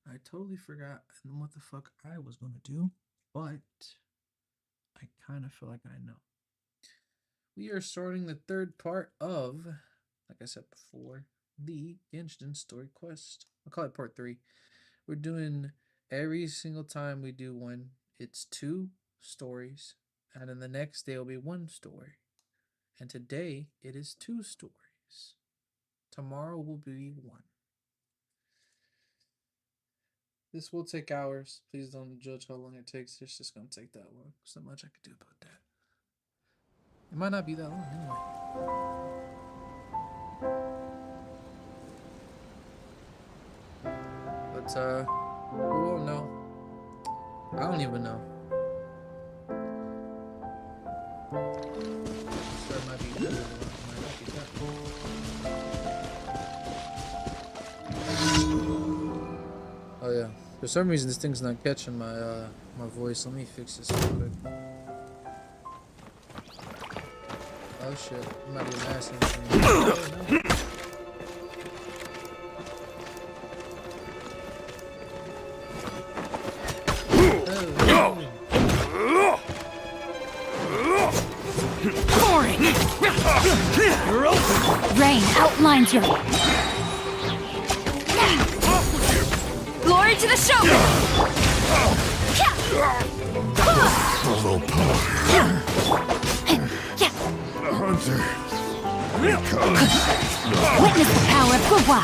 I totally forgot what the fuck I was gonna do, but I kind of feel like I know. We are starting the third part of, like I said before, the Genshin story quest. I'll call it part three. We're doing every single time we do one, it's two stories, and then the next day will be one story. And today it is two stories. Tomorrow will be one. This will take hours. Please don't judge how long it takes. It's just gonna take that long. There's not much I could do about that. It might not be that long anyway. But who won't know? I don't even know. So it might be good or it might not be that. Oh yeah. For some reason this thing's not catching my my voice. Let me fix this real quick. Oh shit. I'm not even asking anything. Rain outlines your glory to the showman. Follow power. The hunter. Witness the power of Gua.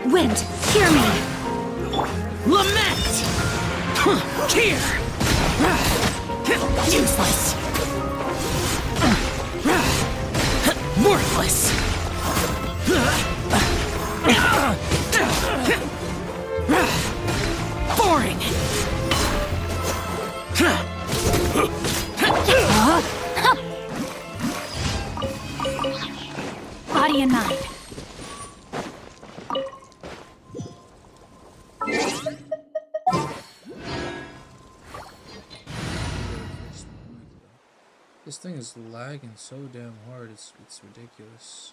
Wind, hear me! Lament! Here! Useless! Worthless! Boring! Body and mind. This thing is lagging so damn hard, it's ridiculous.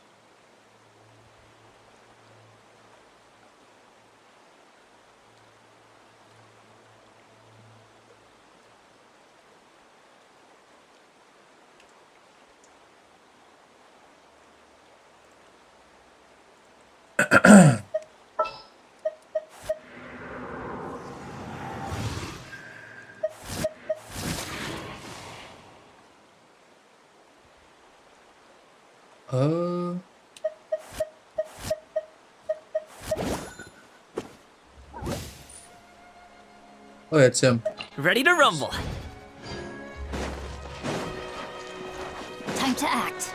Oh, yeah, it's him. Ready to rumble! Time to act.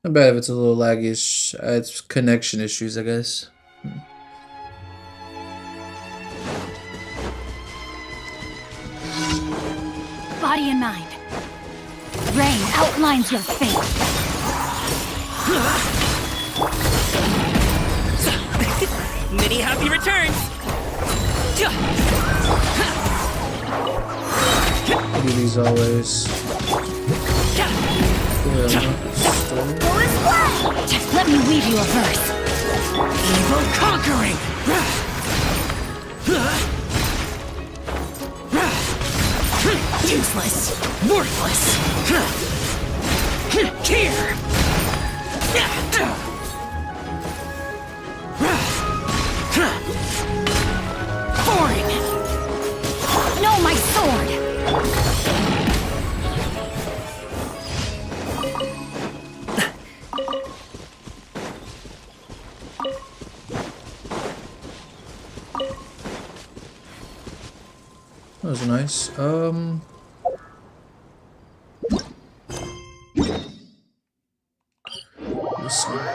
Not bad if it's a little laggish. It's connection issues, I guess. Body and mind. Rain outlines your fate. Many happy returns! Do these always. Let me weave you a verse. Evil conquering! Useless! Worthless! Here! Boring! No, my sword! That was nice. This one.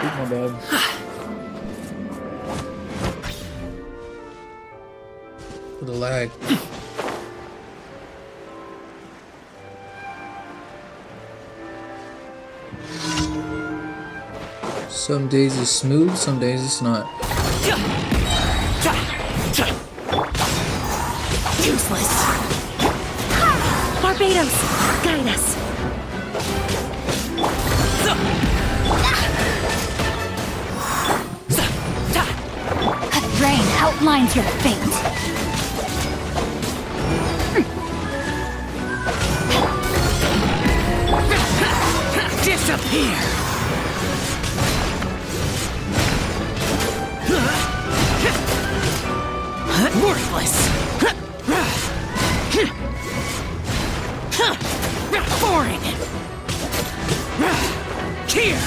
My bad. for the lag. Some days it's smooth, some days it's not. Useless. Barbados, guide us. Rain outlines your fate. Disappear. Worthless. Boring. Here.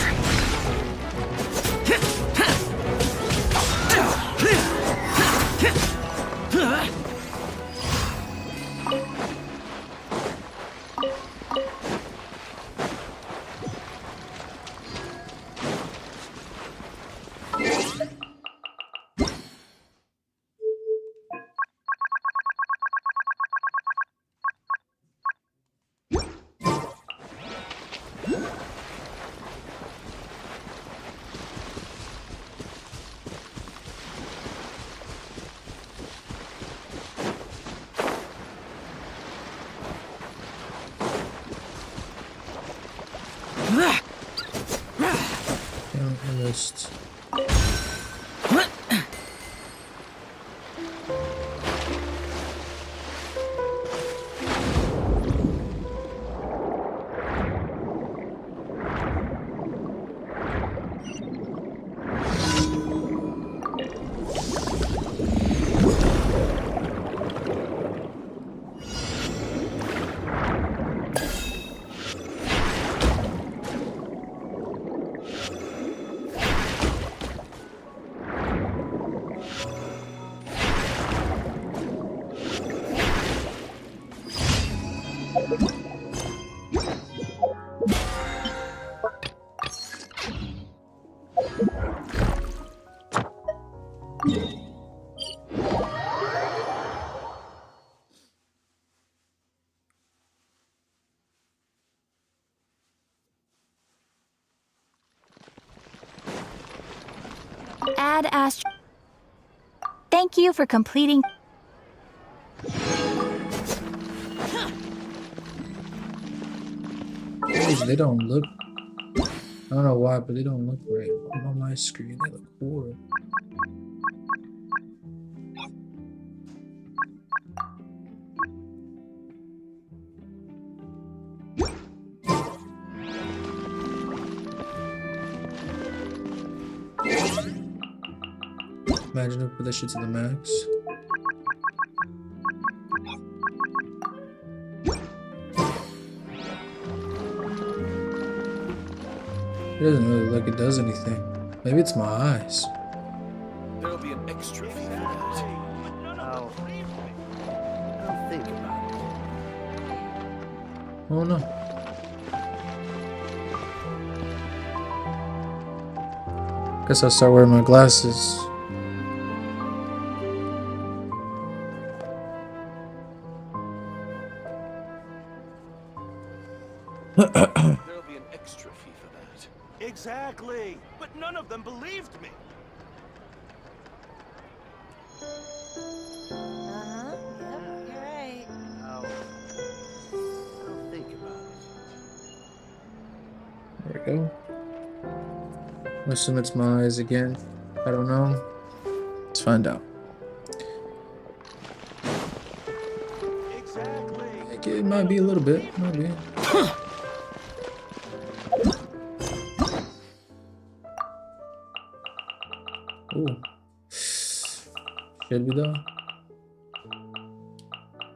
Almost. Add Astro. Thank you for completing. They don't look. I don't know why, but they don't look right on my screen. They look horrible. Imagine if I put that shit to the max. It doesn't really look like it does anything. Maybe it's my eyes. There'll be an extra fee for that. I'll think about it. Oh no. Guess I'll start wearing my glasses. There'll be an extra fee for that. Exactly. But none of them believed me. Uh-huh. Yep, you're right. I'll think about it. There we go. I assume it's my eyes again. I don't know. Let's find out. Exactly. Like, it might be a little bit. Might be. Ooh. Should we though?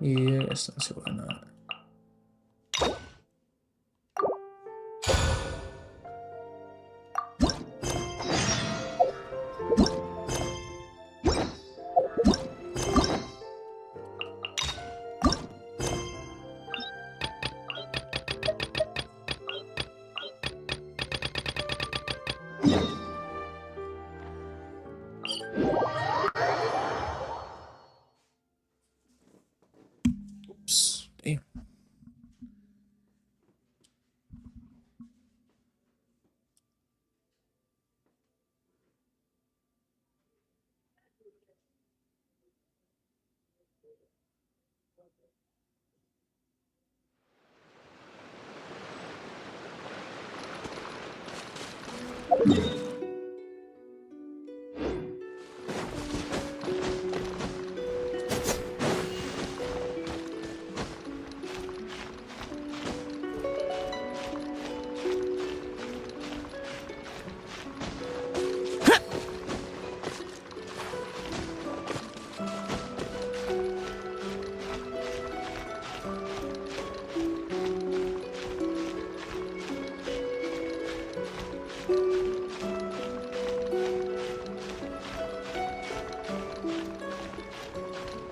Yes, let's see why not.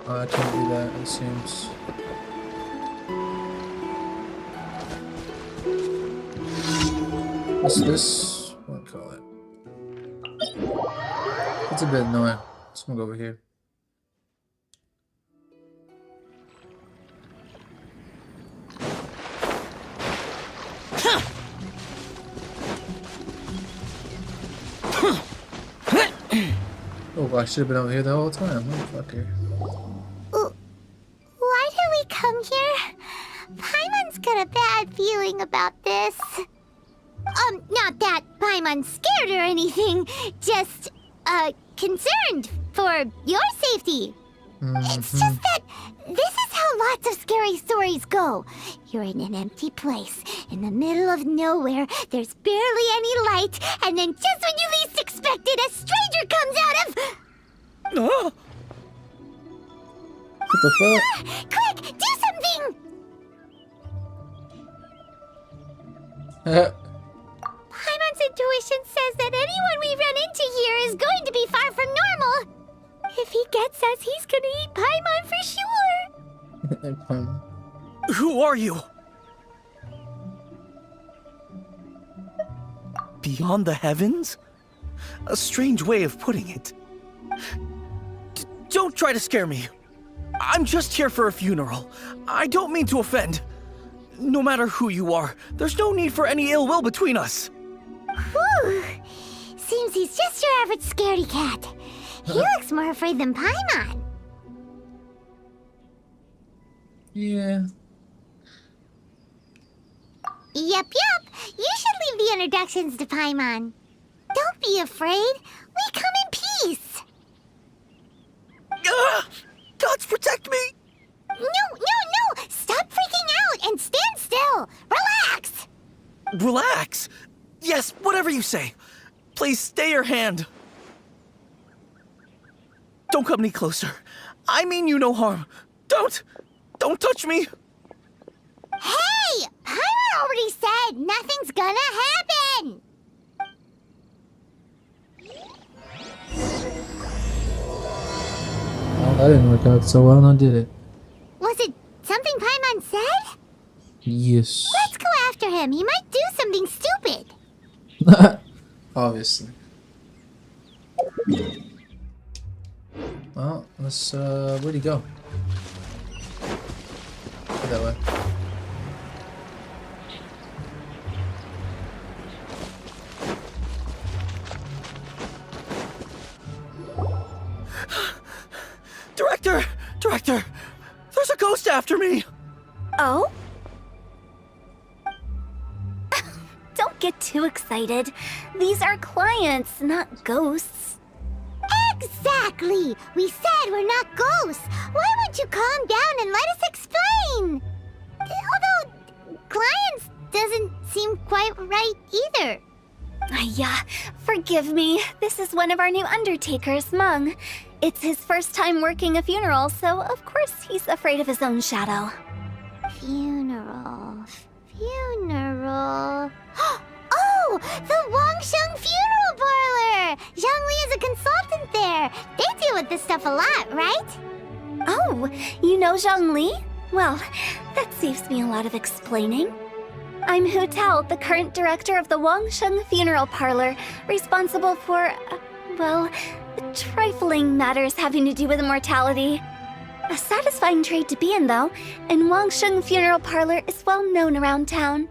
I can't do that, it seems. What's this? What do I call it? It's a bit annoying. Let's go over here. Oh, I should have been over here the whole time. Motherfucker. Why did we come here? Paimon's got a bad feeling about this. Not that Paimon's scared or anything. Just, concerned for your safety. It's just that this is how lots of scary stories go. You're in an empty place, in the middle of nowhere, there's barely any light, and then just when you least expect it, a stranger comes out of... What the fuck? Quick, do something! Paimon's intuition says that anyone we run into here is going to be far from normal. If he gets us, he's gonna eat Paimon for sure. Who are you? Beyond the heavens? A strange way of putting it. Don't try to scare me. I'm just here for a funeral. I don't mean to offend. No matter who you are, there's no need for any ill will between us. Whew. Seems he's just your average scaredy cat. He looks more afraid than Paimon. Yeah. Yep. You should leave the introductions to Paimon. Don't be afraid. We come in peace. Gods protect me! No. Stop freaking out and stand still. Relax. Relax. Yes, whatever you say. Please stay your hand. Don't come any closer. I mean you no harm. Don't touch me. Hey, Paimon already said nothing's gonna happen. Well, that didn't work out so well, now did it? Was it something Paimon said? Yes. Let's go after him. He might do something stupid. Obviously. Well, let's, where'd he go? Go that way. Director! There's a ghost after me! Oh? Don't get too excited. These are clients, not ghosts. Exactly! We said we're not ghosts. Why won't you calm down and let us explain? Although, clients doesn't seem quite right either. Yeah, forgive me. This is one of our new undertakers, Mung. It's his first time working a funeral, so of course he's afraid of his own shadow. Funeral. Oh! The Wangsheng Funeral Parlor! Zhongli is a consultant there. They deal with this stuff a lot, right? Oh, you know Zhongli? Well, that saves me a lot of explaining. I'm Hu Tao, the current director of the Wangsheng Funeral Parlor, responsible for, well, trifling matters having to do with immortality. A satisfying trade to be in, though, and Wangsheng Funeral Parlor is well known around town.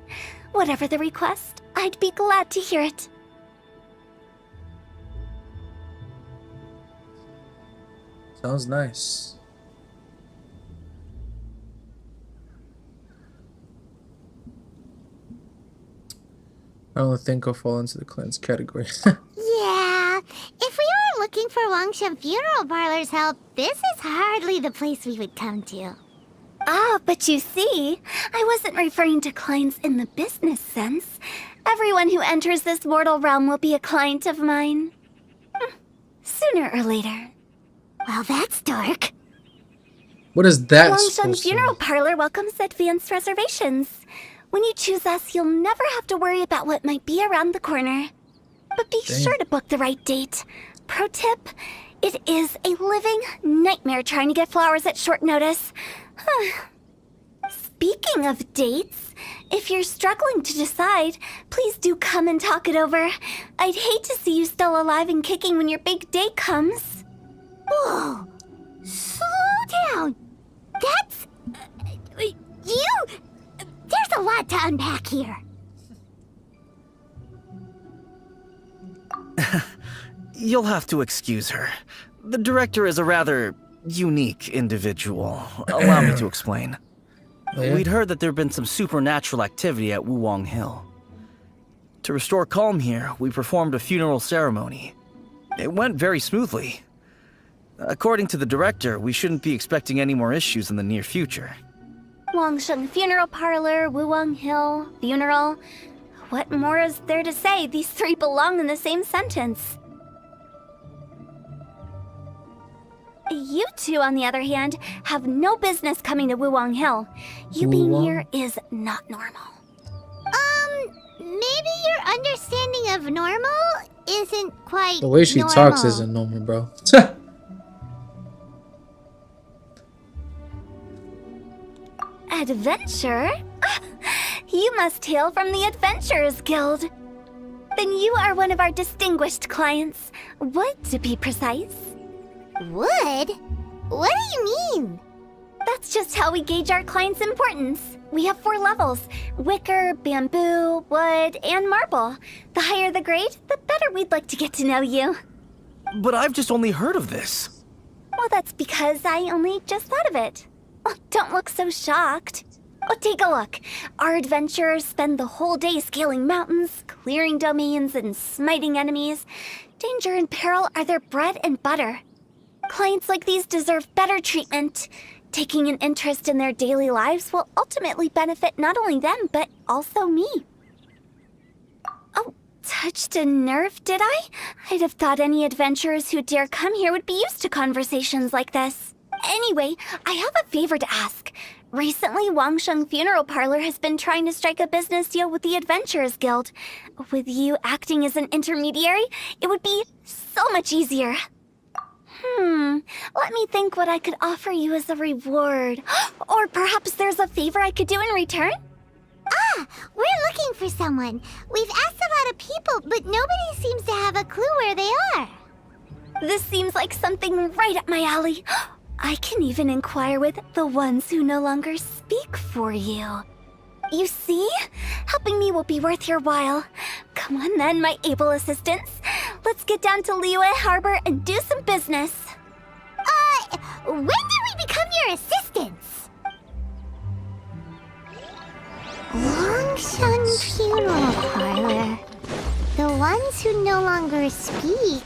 Whatever the request, I'd be glad to hear it. Sounds nice. I don't think I'll fall into the cleanse category. Yeah, if we were looking for Wangshan Funeral Parlor's help, this is hardly the place we would come to. Ah, but you see, I wasn't referring to clients in the business sense. Everyone who enters this mortal realm will be a client of mine. Sooner or later. Well, that's dark. What is that Wangshan supposed to Funeral mean? Parlor welcomes advanced reservations. When you choose us, you'll never have to worry about what might be around the corner. But be Damn. sure to book the right date. Pro tip, it is a living nightmare trying to get flowers at short notice. Speaking of dates, if you're struggling to decide, please do come and talk it over. I'd hate to see you still alive and kicking when your big day comes. Whoa! Slow down! That's... you... There's a lot to unpack here. You'll have to excuse her. The director is a rather unique individual. Allow me to explain. Oh, yeah? We'd heard that there'd been some supernatural activity at Wuwang Hill. To restore calm here, we performed a funeral ceremony. It went very smoothly. According to the director, we shouldn't be expecting any more issues in the near future. Wangshan Funeral Parlor, Wuwang Hill, funeral. What more is there to say? These three belong in the same sentence. You two, on the other hand, have no business coming to Wuwang Hill. You being Wuwang? here is not normal. Maybe your understanding of normal isn't quite The way she normal. talks isn't normal, bro. Adventure? You must hail from the Adventurers Guild. Then you are one of our distinguished clients. Wood, to be precise. Wood? What do you mean? That's just how we gauge our clients' importance. We have 4 levels: wicker, bamboo, wood, and marble. The higher the grade, the better we'd like to get to know you. But I've just only heard of this. Well, that's because I only just thought of it. Oh, don't look so shocked. Oh, take a look. Our adventurers spend the whole day scaling mountains, clearing domains, and smiting enemies. Danger and peril are their bread and butter. Clients like these deserve better treatment. Taking an interest in their daily lives will ultimately benefit not only them, but also me. Oh, touched a nerve, did I? I'd have thought any adventurers who dare come here would be used to conversations like this. Anyway, I have a favor to ask. Recently, Wangshan Funeral Parlor has been trying to strike a business deal with the Adventurers Guild. With you acting as an intermediary, it would be so much easier. Let me think what I could offer you as a reward. Or perhaps there's a favor I could do in return? Ah, we're looking for someone. We've asked a lot of people, but nobody seems to have a clue where they are. This seems like something right up my alley. I can even inquire with the ones who no longer speak for you. You see? Helping me will be worth your while. Come on then, my able assistants. Let's get down to Liyue Harbor and do some business. When did we become your assistants? Wangshan Funeral Parlor. The ones who no longer speak.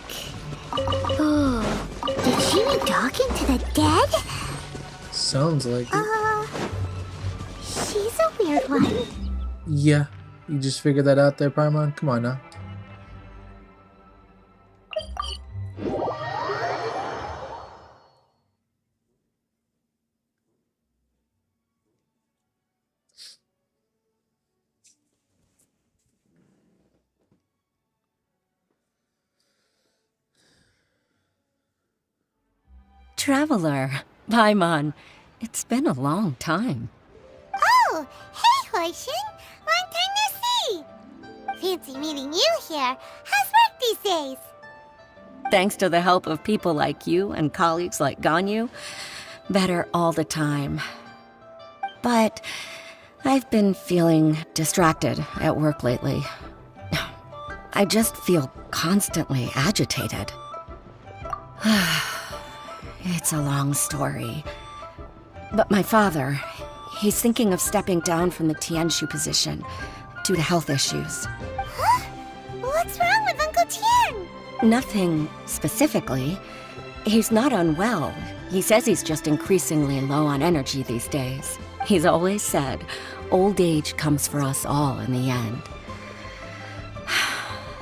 Oh, did she be talking to the dead? Sounds like it. She's a weird one. Yeah. You just figured that out there, Paimon? Come on now. Traveler, Paimon, it's been a long time. Oh, hey, Hoishin. Long time no see. Fancy meeting you here. How's work these days? Thanks to the help of people like you and colleagues like Ganyu, better all the time. But I've been feeling distracted at work lately. I just feel constantly agitated. It's a long story. But my father, he's thinking of stepping down from the Tianshu position due to health issues. Huh? What's wrong with Uncle Tien? Nothing specifically. He's not unwell. He says he's just increasingly low on energy these days. He's always said, old age comes for us all in the end.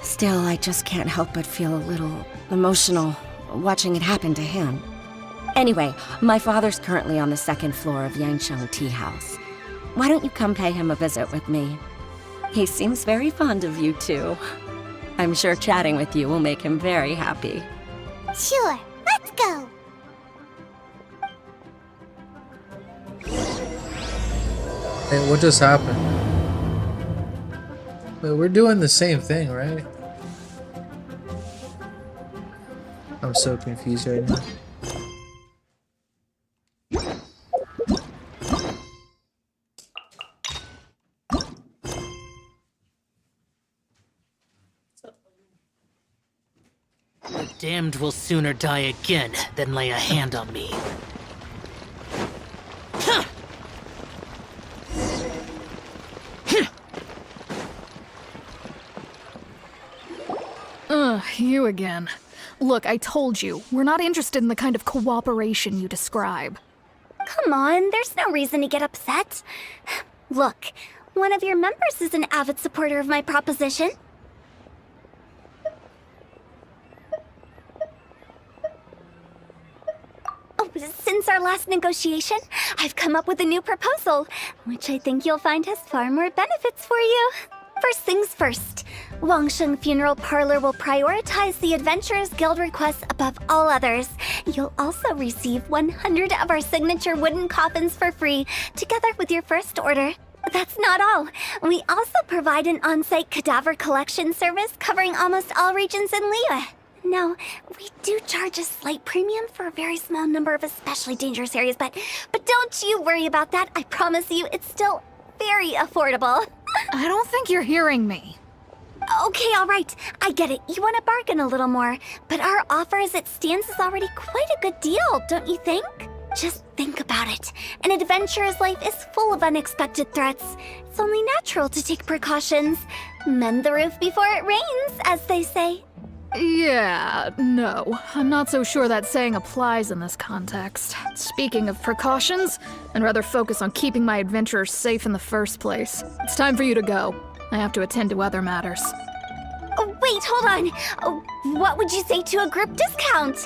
Still, I just can't help but feel a little emotional watching it happen to him. Anyway, my father's currently on the second floor of Yangsheng Tea House. Why don't you come pay him a visit with me? He seems very fond of you, too. I'm sure chatting with you will make him very happy. Sure, let's go. Hey, what just happened? Wait, we're doing the same thing, right? I'm so confused right now. The damned will sooner die again than lay a hand on me. You again. Look, I told you, we're not interested in the kind of cooperation you describe. Come on, there's no reason to get upset. Look, one of your members is an avid supporter of my proposition. Oh, since our last negotiation, I've come up with a new proposal, which I think you'll find has far more benefits for you. First things first, Wangsheng Funeral Parlor will prioritize the Adventurers Guild requests above all others. You'll also receive 100 of our signature wooden coffins for free, together with your first order. That's not all. We also provide an on-site cadaver collection service covering almost all regions in Liyue. Now, we do charge a slight premium for a very small number of especially dangerous areas, but don't you worry about that. I promise you, it's still very affordable. I don't think you're hearing me. Okay, all right. I get it. You want to bargain a little more, but our offer as it stands is already quite a good deal, don't you think? Just think about it. An adventurer's life is full of unexpected threats. It's only natural to take precautions. Mend the roof before it rains, as they say. Yeah, no. I'm not so sure that saying applies in this context. Speaking of precautions, I'd rather focus on keeping my adventurers safe in the first place. It's time for you to go. I have to attend to other matters. Oh, wait, hold on. Oh, what would you say to a group discount?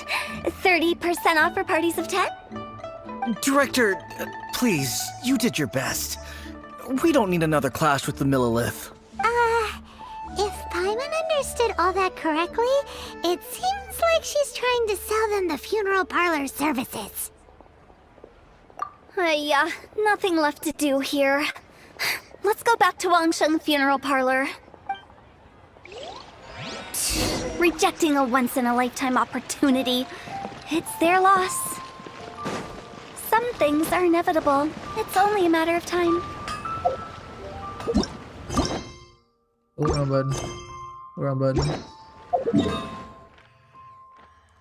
30% off for parties of 10? Director, please, you did your best. We don't need another clash with the Millilith. If Paimon understood all that correctly, it seems like she's trying to sell them the funeral parlor services. Yeah, nothing left to do here. Let's go back to Wangsheng Funeral Parlor. Rejecting a once-in-a-lifetime opportunity. It's their loss. Some things are inevitable. It's only a matter of time. Oh, wrong button. Wrong button.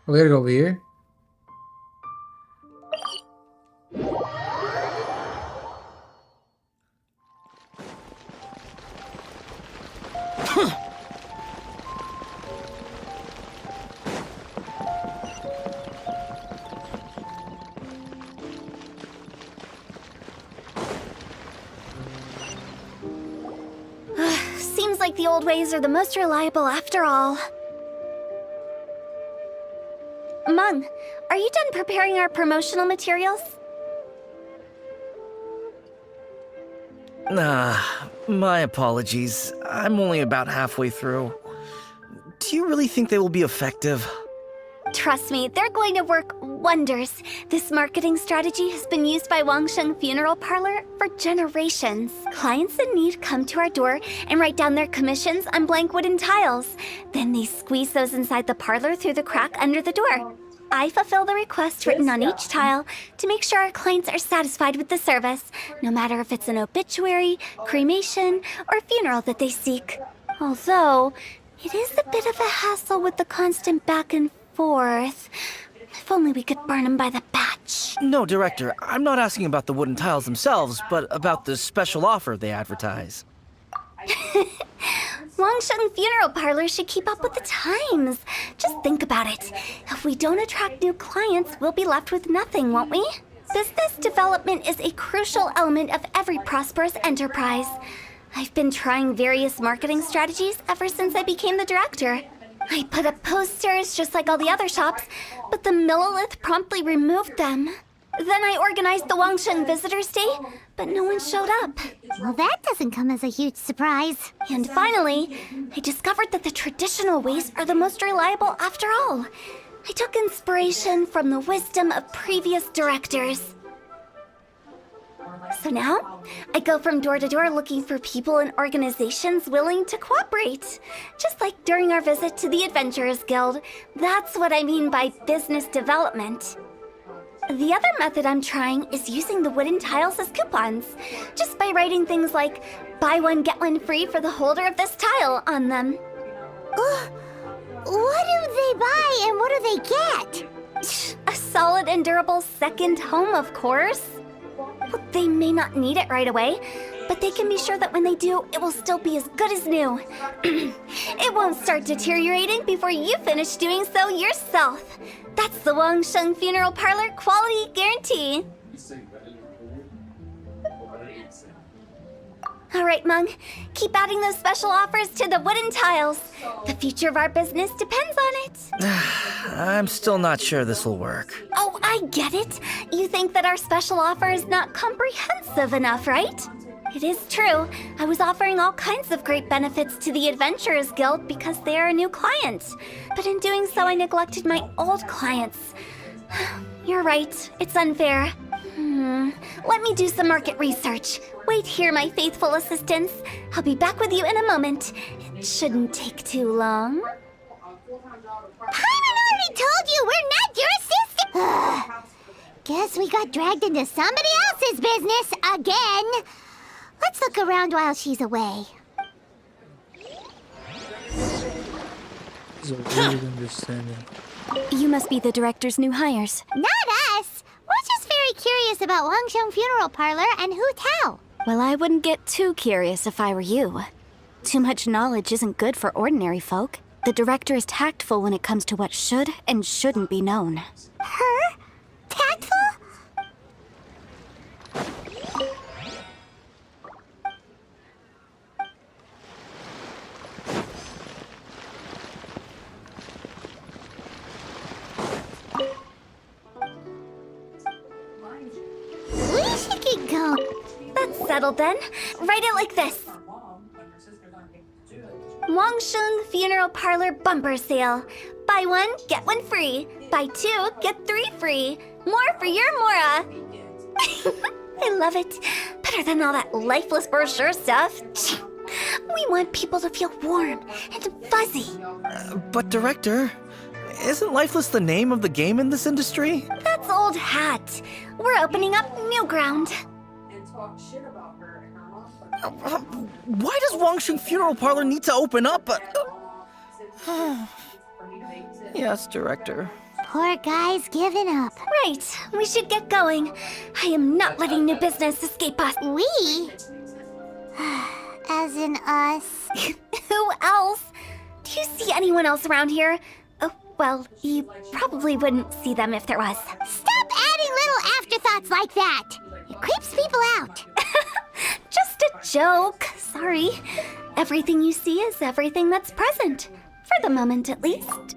We gotta go over here. Seems like the old ways are the most reliable after all. Mung, are you done preparing our promotional materials? My apologies. I'm only about halfway through. Do you really think they will be effective? Trust me, they're going to work wonders. This marketing strategy has been used by Wangsheng Funeral Parlor for generations. Clients in need come to our door and write down their commissions on blank wooden tiles. Then they squeeze those inside the parlor through the crack under the door. I fulfill the request written on each tile to make sure our clients are satisfied with the service, no matter if it's an obituary, cremation, or funeral that they seek. Although, it is a bit of a hassle with the constant back and forth. If only we could burn them by the batch. No, Director, I'm not asking about the wooden tiles themselves, but about the special offer they advertise. Wangsheng Funeral Parlor should keep up with the times. Just think about it. If we don't attract new clients, we'll be left with nothing, won't we? Business development is a crucial element of every prosperous enterprise. I've been trying various marketing strategies ever since I became the director. I put up posters just like all the other shops, but the Millilith promptly removed them. Then I organized the Wangsheng Visitors Day, but no one showed up. Well, that doesn't come as a huge surprise. And finally, I discovered that the traditional ways are the most reliable after all. I took inspiration from the wisdom of previous directors. So now, I go from door to door looking for people and organizations willing to cooperate. Just like during our visit to the Adventurers Guild. That's what I mean by business development. The other method I'm trying is using the wooden tiles as coupons. Just by writing things like, buy one, get one free for the holder of this tile on them. What do they buy and what do they get? A solid and durable second home, of course. Well, they may not need it right away, but they can be sure that when they do, it will still be as good as new. It won't start deteriorating before you finish doing so yourself. That's the Wangsheng Funeral Parlor quality guarantee. All right, Mung. Keep adding those special offers to the wooden tiles. The future of our business depends on it. I'm still not sure this will work. Oh, I get it. You think that our special offer is not comprehensive enough, right? It is true. I was offering all kinds of great benefits to the Adventurers Guild because they are a new client. But in doing so, I neglected my old clients. You're right. It's unfair. Let me do some market research. Wait here, my faithful assistants. I'll be back with you in a moment. It shouldn't take too long. Paimon already told you we're not your assistant! Guess we got dragged into somebody else's business again. Let's look around while she's away. This is a weird understanding. You must be the director's new hires. Not us! We're just very curious about Wangsheng Funeral Parlor and Hu Tao. Well, I wouldn't get too curious if I were you. Too much knowledge isn't good for ordinary folk. The director is tactful when it comes to what should and shouldn't be known. Her? Tactful? We should get going. That's settled then. Write it like this. Wangsheng Funeral Parlor Bumper Sale. Buy one, get one free. Buy two, get three free. More for your Mora. I love it. Better than all that lifeless brochure stuff. We want people to feel warm and fuzzy. But Director, isn't Lifeless the name of the game in this industry? That's old hat. We're opening up new ground. Why does Wangsheng Funeral Parlor need to open up? Yes, Director. Poor guy's given up. Right, we should get going. I am not letting new business escape us. We? As in us. Who else? Do you see anyone else around here? Oh, well, you probably wouldn't see them if there was. Stop adding little afterthoughts like that. It creeps people out. Just a joke. Sorry. Everything you see is everything that's present. For the moment, at least.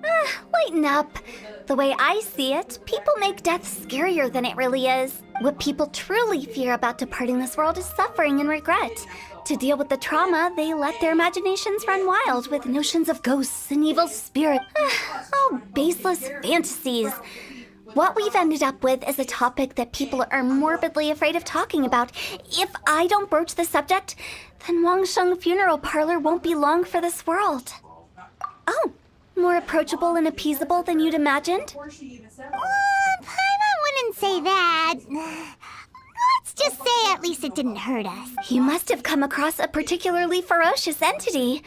Lighten up. The way I see it, people make death scarier than it really is. What people truly fear about departing this world is suffering and regret. To deal with the trauma, they let their imaginations run wild with notions of ghosts and evil spirits. All baseless fantasies. What we've ended up with is a topic that people are morbidly afraid of talking about. If I don't broach the subject, then Wangsheng Funeral Parlor won't be long for this world. Oh, more approachable and appeasable than you'd imagined? Paimon wouldn't say that. Let's just say at least it didn't hurt us. You must have come across a particularly ferocious entity.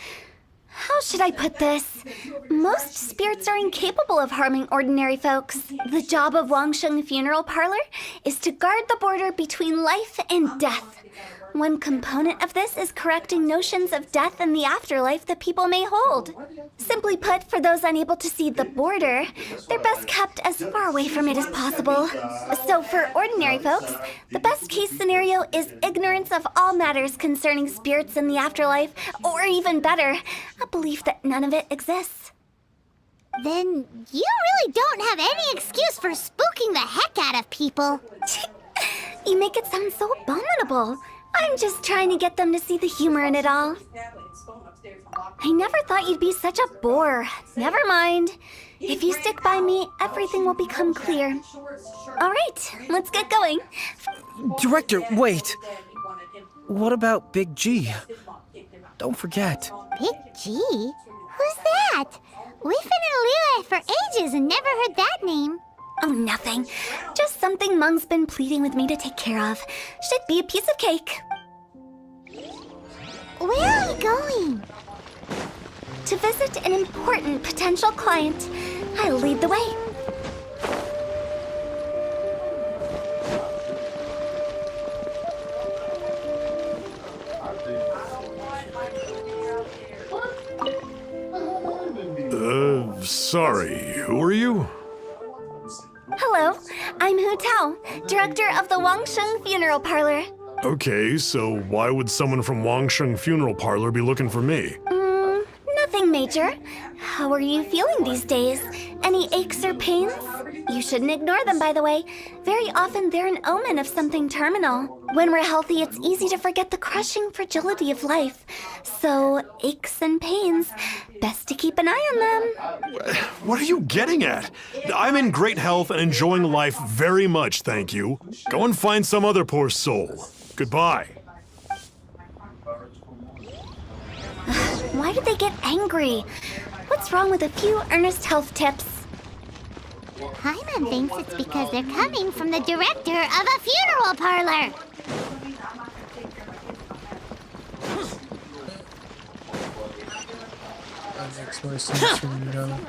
How should I put this? Most spirits are incapable of harming ordinary folks. The job of Wangsheng Funeral Parlor is to guard the border between life and death. One component of this is correcting notions of death and the afterlife that people may hold. Simply put, for those unable to see the border, they're best kept as far away from it as possible. So for ordinary folks, the best case scenario is ignorance of all matters concerning spirits in the afterlife, or even better, a belief that none of it exists. Then you really don't have any excuse for spooking the heck out of people. You make it sound so abominable. I'm just trying to get them to see the humor in it all. I never thought you'd be such a bore. Never mind. If you stick by me, everything will become clear. All right, let's get going. Director, wait! What about Big G? Don't forget. Big G? Who's that? We've been in Liyue for ages and never heard that name. Oh, nothing. Just something Mung's been pleading with me to take care of. Should be a piece of cake. Where are we going? To visit an important potential client. I'll lead the way. Sorry, who are you? Hello, I'm Hu Tao, director of the Wangsheng Funeral Parlor. Okay, so why would someone from Wangsheng Funeral Parlor be looking for me? Nothing major. How are you feeling these days? Any aches or pains? You shouldn't ignore them, by the way. Very often they're an omen of something terminal. When we're healthy, it's easy to forget the crushing fragility of life. So, aches and pains, best to keep an eye on them. What are you getting at? I'm in great health and enjoying life very much, thank you. Go and find some other poor soul. Goodbye. Why did they get angry? What's wrong with a few earnest health tips? Paimon thinks it's because they're coming from the director of a funeral parlor. That makes more sense for me now.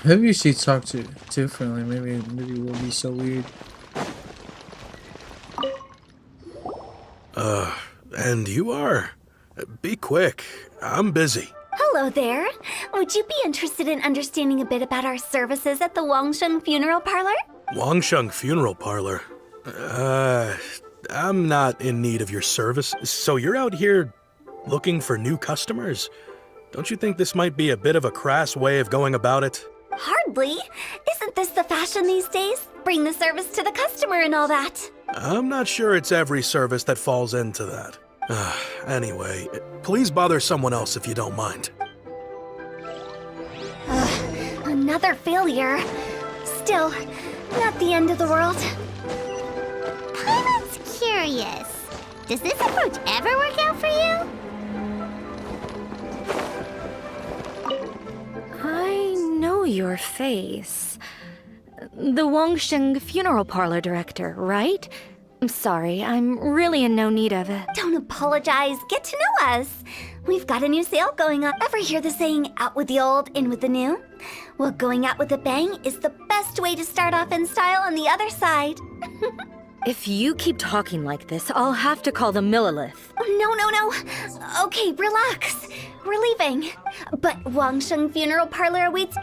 Maybe she talked to differently. Maybe it will be so weird. And you are? Be quick. I'm busy. Hello there. Would you be interested in understanding a bit about our services at the Wangsheng Funeral Parlor? Wangsheng Funeral Parlor? I'm not in need of your service. So you're out here looking for new customers? Don't you think this might be a bit of a crass way of going about it? Hardly. Isn't this the fashion these days? Bring the service to the customer and all that. I'm not sure it's every service that falls into that. Anyway, please bother someone else if you don't mind. Another failure. Still, not the end of the world. Paimon's curious. Does this approach ever work out for you? I know your face. The Wangsheng Funeral Parlor director, right? I'm sorry, I'm really in no need of it. Don't apologize. Get to know us. We've got a new sale going on. Ever hear the saying, out with the old, in with the new? Well, going out with a bang is the best way to start off in style on the other side. If you keep talking like this, I'll have to call the Millilith. No. Okay, relax. We're leaving. But Wangsheng Funeral Parlor awaits.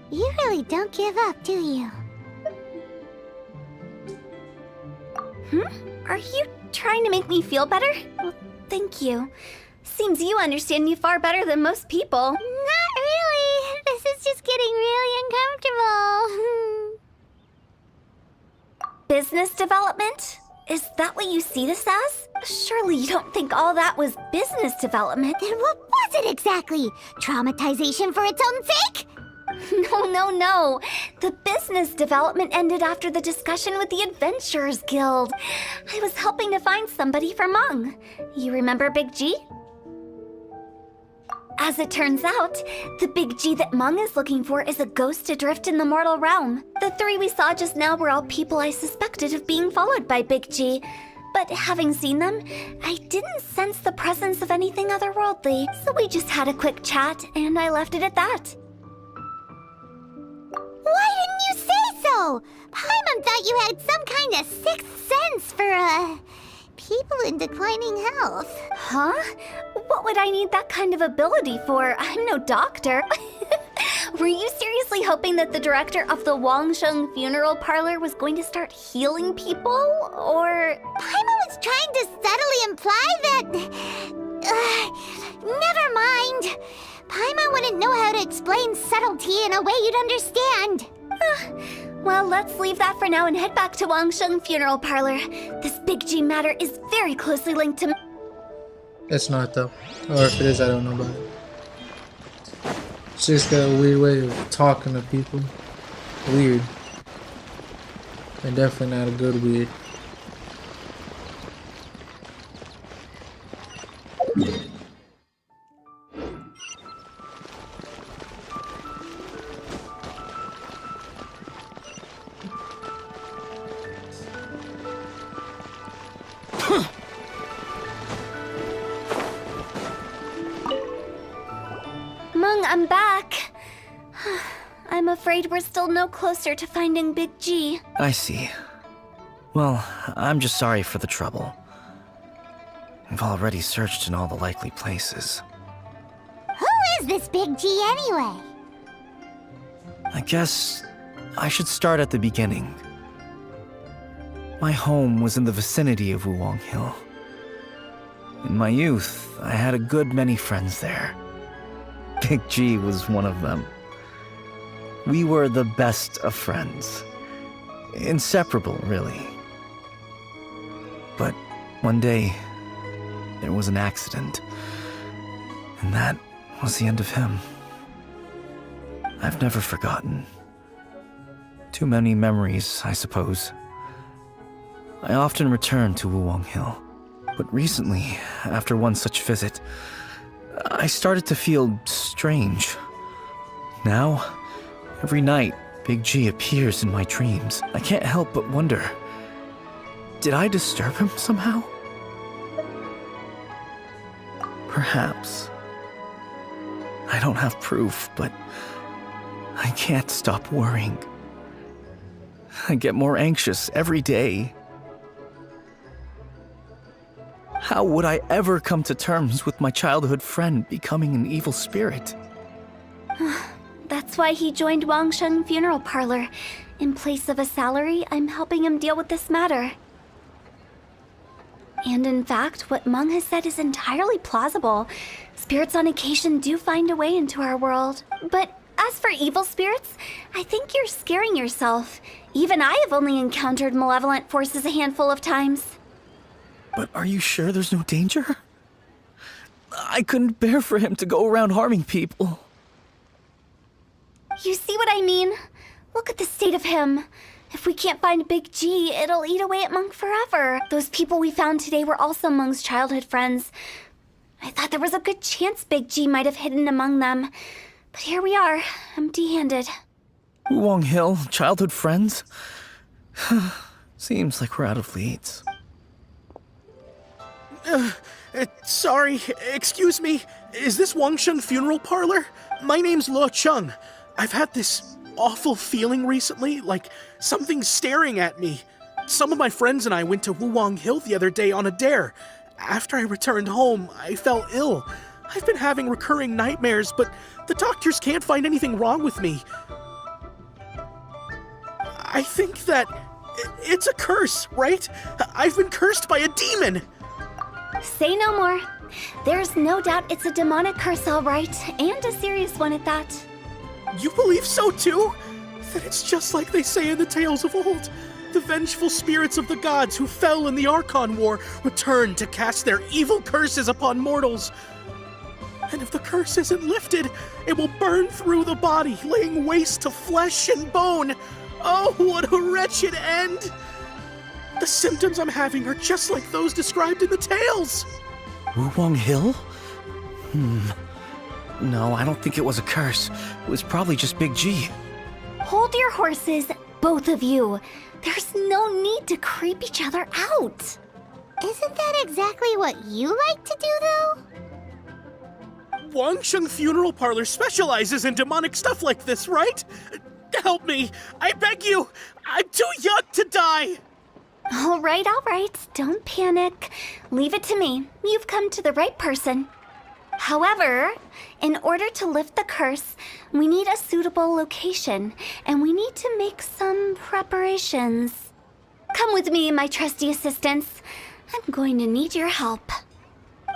You really don't give up, do you? Are you trying to make me feel better? Well, thank you. Seems you understand me far better than most people. Not really. This is just getting really uncomfortable. Business development? Is that what you see this as? Surely you don't think all that was business development. Then what was it exactly? Traumatization for its own sake? No. The business development ended after the discussion with the Adventurers Guild. I was helping to find somebody for Mung. You remember Big G? As it turns out, the Big G that Mung is looking for is a ghost adrift in the mortal realm. The three we saw just now were all people I suspected of being followed by Big G. But having seen them, I didn't sense the presence of anything otherworldly, so we just had a quick chat, and I left it at that. Why didn't you say so? Paimon thought you had some kind of sixth sense for, people in declining health. Huh? What would I need that kind of ability for? I'm no doctor. Were you seriously hoping that the director of the Wangsheng funeral parlor was going to start healing people? Or... Paimon was trying to subtly imply that... never mind. Paimon wouldn't know how to explain subtlety in a way you'd understand. Well, let's leave that for now and head back to Wangsheng funeral parlor. This Big G matter is very closely linked to... It's not though. Or if it is, I don't know about it. It's just got a weird way of talking to people. Weird. And definitely not a good weird. Mung, I'm back. I'm afraid we're still no closer to finding Big G. I see. Well, I'm just sorry for the trouble. I've already searched in all the likely places. Who is this Big G anyway? I guess I should start at the beginning. My home was in the vicinity of Wuwang Hill. In my youth, I had a good many friends there. Big G was one of them. We were the best of friends. Inseparable, really. But one day, there was an accident. And that was the end of him. I've never forgotten. Too many memories, I suppose. I often return to Wuwang Hill. But recently, after one such visit, I started to feel strange. Now, every night, Big G appears in my dreams. I can't help but wonder, did I disturb him somehow? Perhaps. I don't have proof, but I can't stop worrying. I get more anxious every day. How would I ever come to terms with my childhood friend becoming an evil spirit? That's why he joined Wangsheng funeral parlor. In place of a salary, I'm helping him deal with this matter. And in fact, what Mung has said is entirely plausible. Spirits on occasion do find a way into our world. But as for evil spirits, I think you're scaring yourself. Even I have only encountered malevolent forces a handful of times. But are you sure there's no danger? I couldn't bear for him to go around harming people. You see what I mean? Look at the state of him. If we can't find Big G, it'll eat away at Mung forever. Those people we found today were also Mung's childhood friends. I thought there was a good chance Big G might have hidden among them. But here we are, empty-handed. Wuwang Hill, childhood friends? Seems like we're out of leads. Sorry, excuse me. Is this Wangsheng funeral parlor? My name's Luo Chung. I've had this awful feeling recently, like something's staring at me. Some of my friends and I went to Wuwang Hill the other day on a dare. After I returned home, I fell ill. I've been having recurring nightmares, but the doctors can't find anything wrong with me. I think that it's a curse, right? I've been cursed by a demon. Say no more. There's no doubt it's a demonic curse, all right, and a serious one at that. You believe so too? Then it's just like they say in the tales of old. The vengeful spirits of the gods who fell in the Archon War return to cast their evil curses upon mortals. And if the curse isn't lifted, it will burn through the body, laying waste to flesh and bone. Oh, what a wretched end! The symptoms I'm having are just like those described in the tales. Wuwang Hill? No, I don't think it was a curse. It was probably just Big G. Hold your horses, both of you. There's no need to creep each other out. Isn't that exactly what you like to do, though? Wangsheng Funeral Parlor specializes in demonic stuff like this, right? Help me! I beg you! I'm too young to die! All right. Don't panic. Leave it to me. You've come to the right person. However, in order to lift the curse, we need a suitable location, and we need to make some preparations. Come with me, my trusty assistants. I'm going to need your help.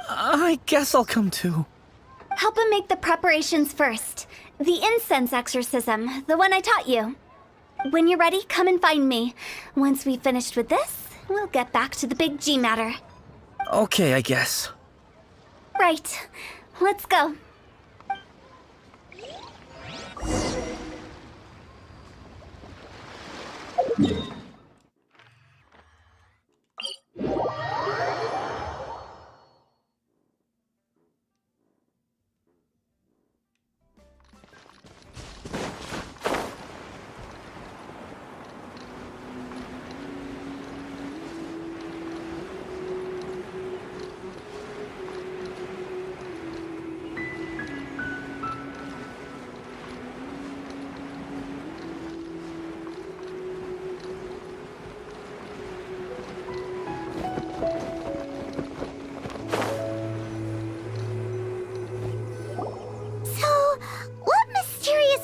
I guess I'll come too. Help him make the preparations first. The incense exorcism, the one I taught you. When you're ready, come and find me. Once we've finished with this, we'll get back to the Big G matter. Okay, I guess. Right. Let's go.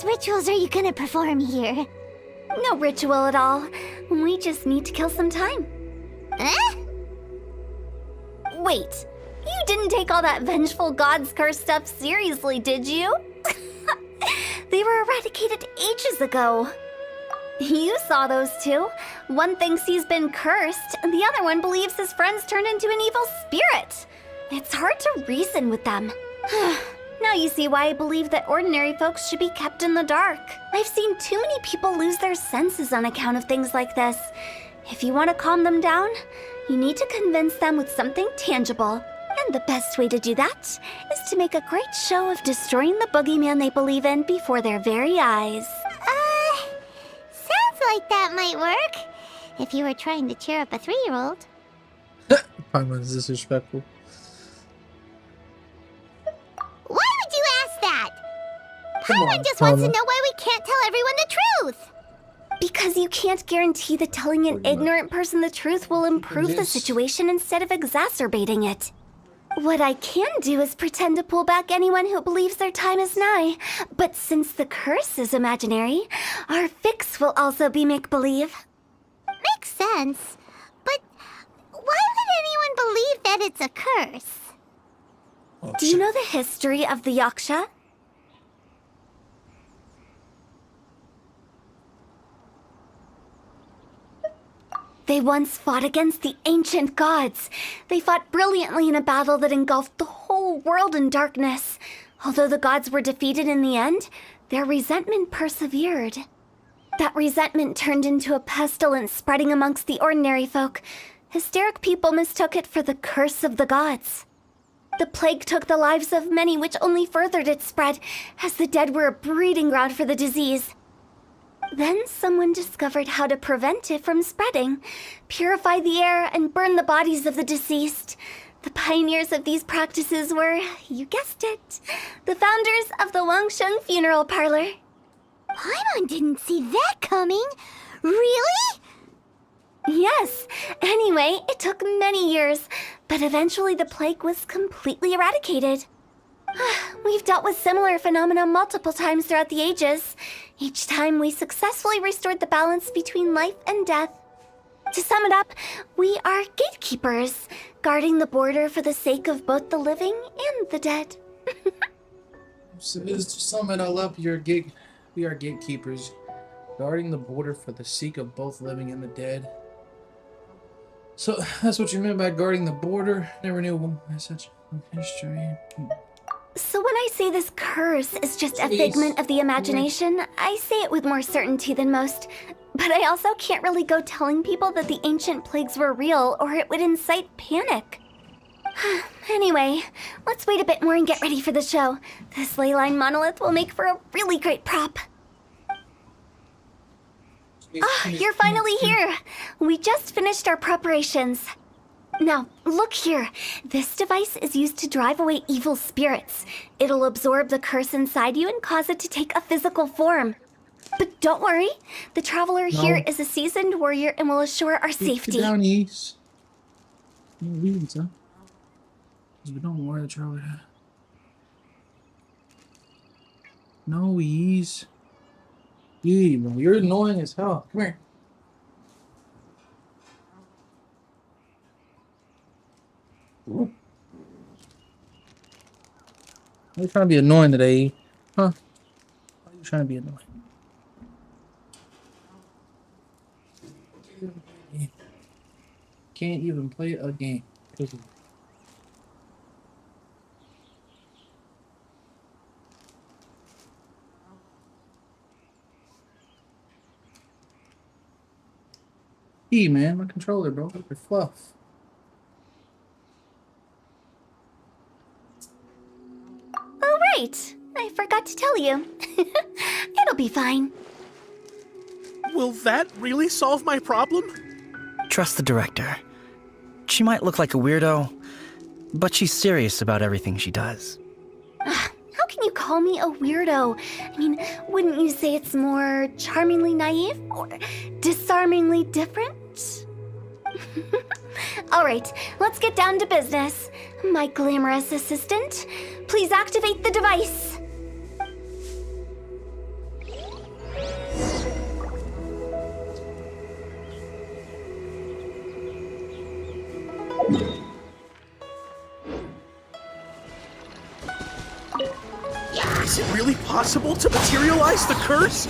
Rituals are you gonna perform here? No ritual at all. We just need to kill some time. Eh? Wait, you didn't take all that vengeful God's curse stuff seriously, did you? They were eradicated ages ago. You saw those two. One thinks he's been cursed, and the other one believes his friends turned into an evil spirit. It's hard to reason with them. Now you see why I believe that ordinary folks should be kept in the dark. I've seen too many people lose their senses on account of things like this. If you want to calm them down, you need to convince them with something tangible. And the best way to do that is to make a great show of destroying the boogeyman they believe in before their very eyes. Sounds like that might work. If you were trying to cheer up a 3-year-old. Paimon's disrespectful. Why would you ask that? Come on, Paimon just wants to Paimon. know why we can't tell everyone the truth. Because you can't guarantee that telling an ignorant person the truth will improve the Yes. situation instead of exacerbating it. What I can do is pretend to pull back anyone who believes their time is nigh. But since the curse is imaginary, our fix will also be make-believe. Makes sense. But why would anyone believe that it's a curse? Oh, Do you know the history of the Yaksha? They once fought against the ancient gods. They fought brilliantly in a battle that engulfed the whole world in darkness. Although the gods were defeated in the end, their resentment persevered. That resentment turned into a pestilence spreading amongst the ordinary folk. Hysteric people mistook it for the curse of the gods. The plague took the lives of many, which only furthered its spread, as the dead were a breeding ground for the disease. Then someone discovered how to prevent it from spreading, purify the air, and burn the bodies of the deceased. The pioneers of these practices were, you guessed it, the founders of the Wangsheng Funeral Parlor. Paimon didn't see that coming. Really? Yes. Anyway, it took many years, but eventually the plague was completely eradicated. We've dealt with similar phenomena multiple times throughout the ages. Each time we successfully restored the balance between life and death. To sum it up, we are gatekeepers, guarding the border for the sake of both the living and the dead. So to sum it all up, we are gatekeepers, guarding the border for the sake of both living and the dead. So that's what you meant by guarding the border? Never knew such history. So when I say this curse is just a figment of the imagination, I say it with more certainty than most. But I also can't really go telling people that the ancient plagues were real, or it would incite panic. Anyway, let's wait a bit more and get ready for the show. This ley line monolith will make for a really great prop. Ah, you're finally here! We just finished our preparations. Now, look here. This device is used to drive away evil spirits. It'll absorb the curse inside you and cause it to take a physical form. But don't worry, the traveler here is a seasoned warrior and will assure our safety. Get down, East. No weeds, huh? We don't worry, the traveler. No ease. Gee, bro, you're annoying as hell. Come here. Ooh. You're trying to be annoying today, huh? Why are you trying to be annoying? Can't even play a game. Hey man, my controller, bro. Look at fluff. Oh, right. I forgot to tell you. It'll be fine. Will that really solve my problem? Trust the director. She might look like a weirdo, but she's serious about everything she does. How can you call me a weirdo? I mean, wouldn't you say it's more charmingly naive or disarmingly different? All right, let's get down to business. My glamorous assistant, please activate the device. Is it really possible to materialize the curse?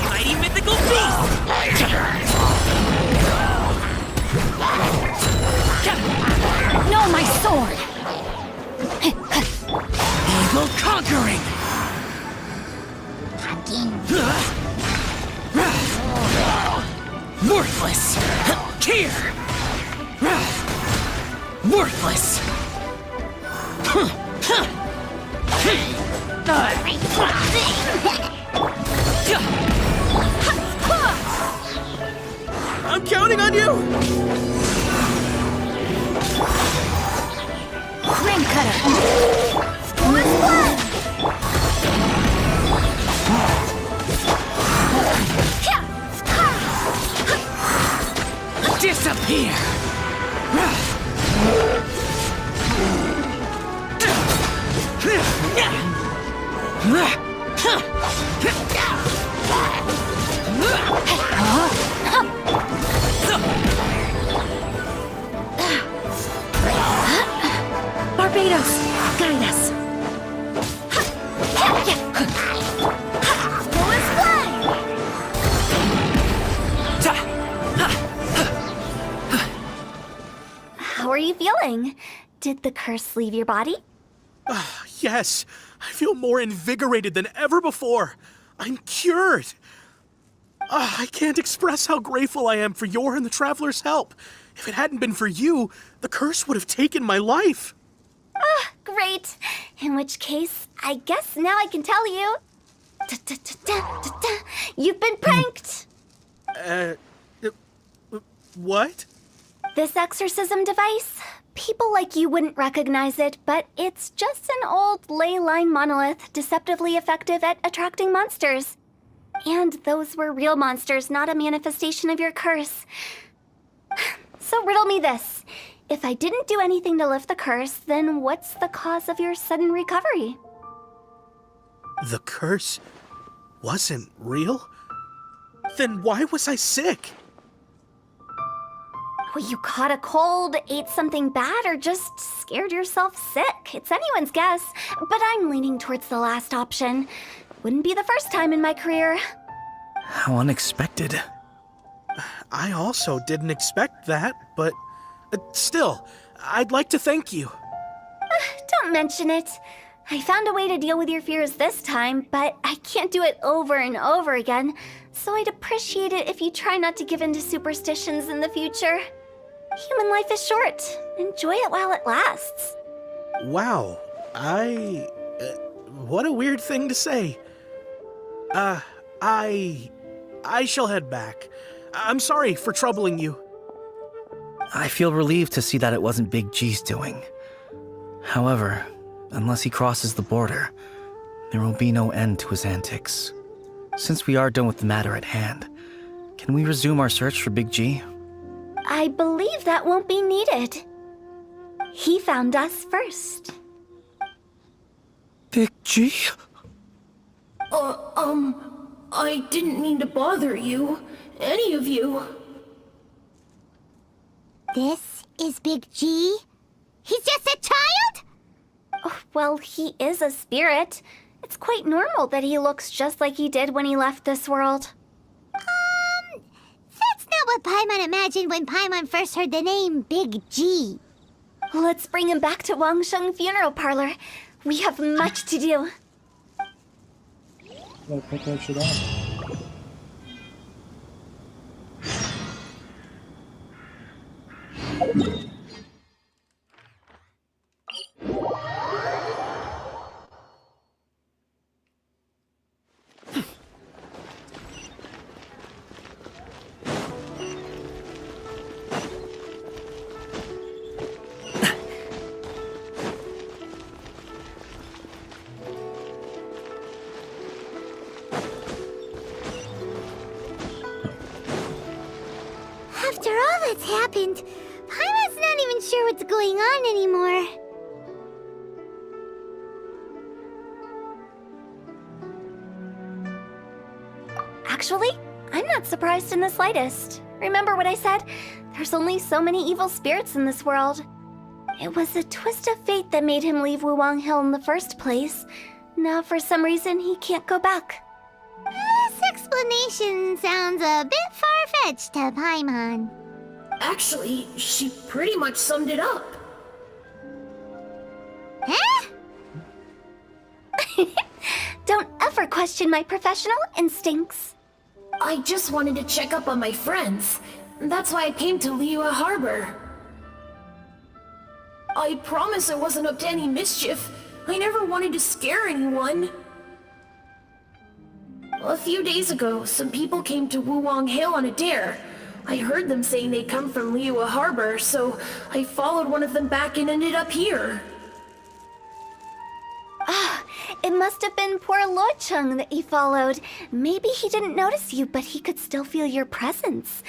Mighty mythical beast! No, my sword! Evil conquering! Worthless! Here! Worthless! I'm counting on you! Ring cutter! Disappear! Barbados, guide us. How are you feeling? Did the curse leave your body? Yes, I feel more invigorated than ever before. I'm cured. I can't express how grateful I am for your and the Traveler's help. If it hadn't been for you, the curse would have taken my life. Great. In which case, I guess now I can tell you. You've been pranked! What? This exorcism device, people like you wouldn't recognize it, but it's just an old ley line monolith deceptively effective at attracting monsters. And those were real monsters, not a manifestation of your curse. So riddle me this. If I didn't do anything to lift the curse, then what's the cause of your sudden recovery? The curse wasn't real? Then why was I sick? Well, you caught a cold, ate something bad, or just scared yourself sick. It's anyone's guess, but I'm leaning towards the last option. Wouldn't be the first time in my career. How unexpected. I also didn't expect that, but still, I'd like to thank you. Don't mention it. I found a way to deal with your fears this time, but I can't do it over and over again, so I'd appreciate it if you try not to give in to superstitions in the future. Human life is short. Enjoy it while it lasts. Wow, what a weird thing to say. I shall head back. I'm sorry for troubling you. I feel relieved to see that it wasn't Big G's doing. However, unless he crosses the border, there will be no end to his antics. Since we are done with the matter at hand, can we resume our search for Big G? I believe that won't be needed. He found us first. Big G? I didn't mean to bother you. Any of you. This is Big G? He's just a child? Oh, well, he is a spirit. It's quite normal that he looks just like he did when he left this world. That's not what Paimon imagined when Paimon first heard the name Big G. Let's bring him back to Wangsheng Funeral Parlor. We have much to do. Put that shit on. After all that's happened, Paimon's not even sure what's going on anymore. Actually, I'm not surprised in the slightest. Remember what I said? There's only so many evil spirits in this world. It was a twist of fate that made him leave Wuwang Hill in the first place. Now, for some reason, he can't go back. This explanation sounds a bit far-fetched to Paimon. Actually, she pretty much summed it up. Huh? Don't ever question my professional instincts. I just wanted to check up on my friends. That's why I came to Liyue Harbor. I promise I wasn't up to any mischief. I never wanted to scare anyone. A few days ago, some people came to Wuwang Hill on a dare. I heard them saying they'd come from Liyue Harbor, so I followed one of them back and ended up here. It must have been poor Lo Chung that you followed. Maybe he didn't notice you, but he could still feel your presence.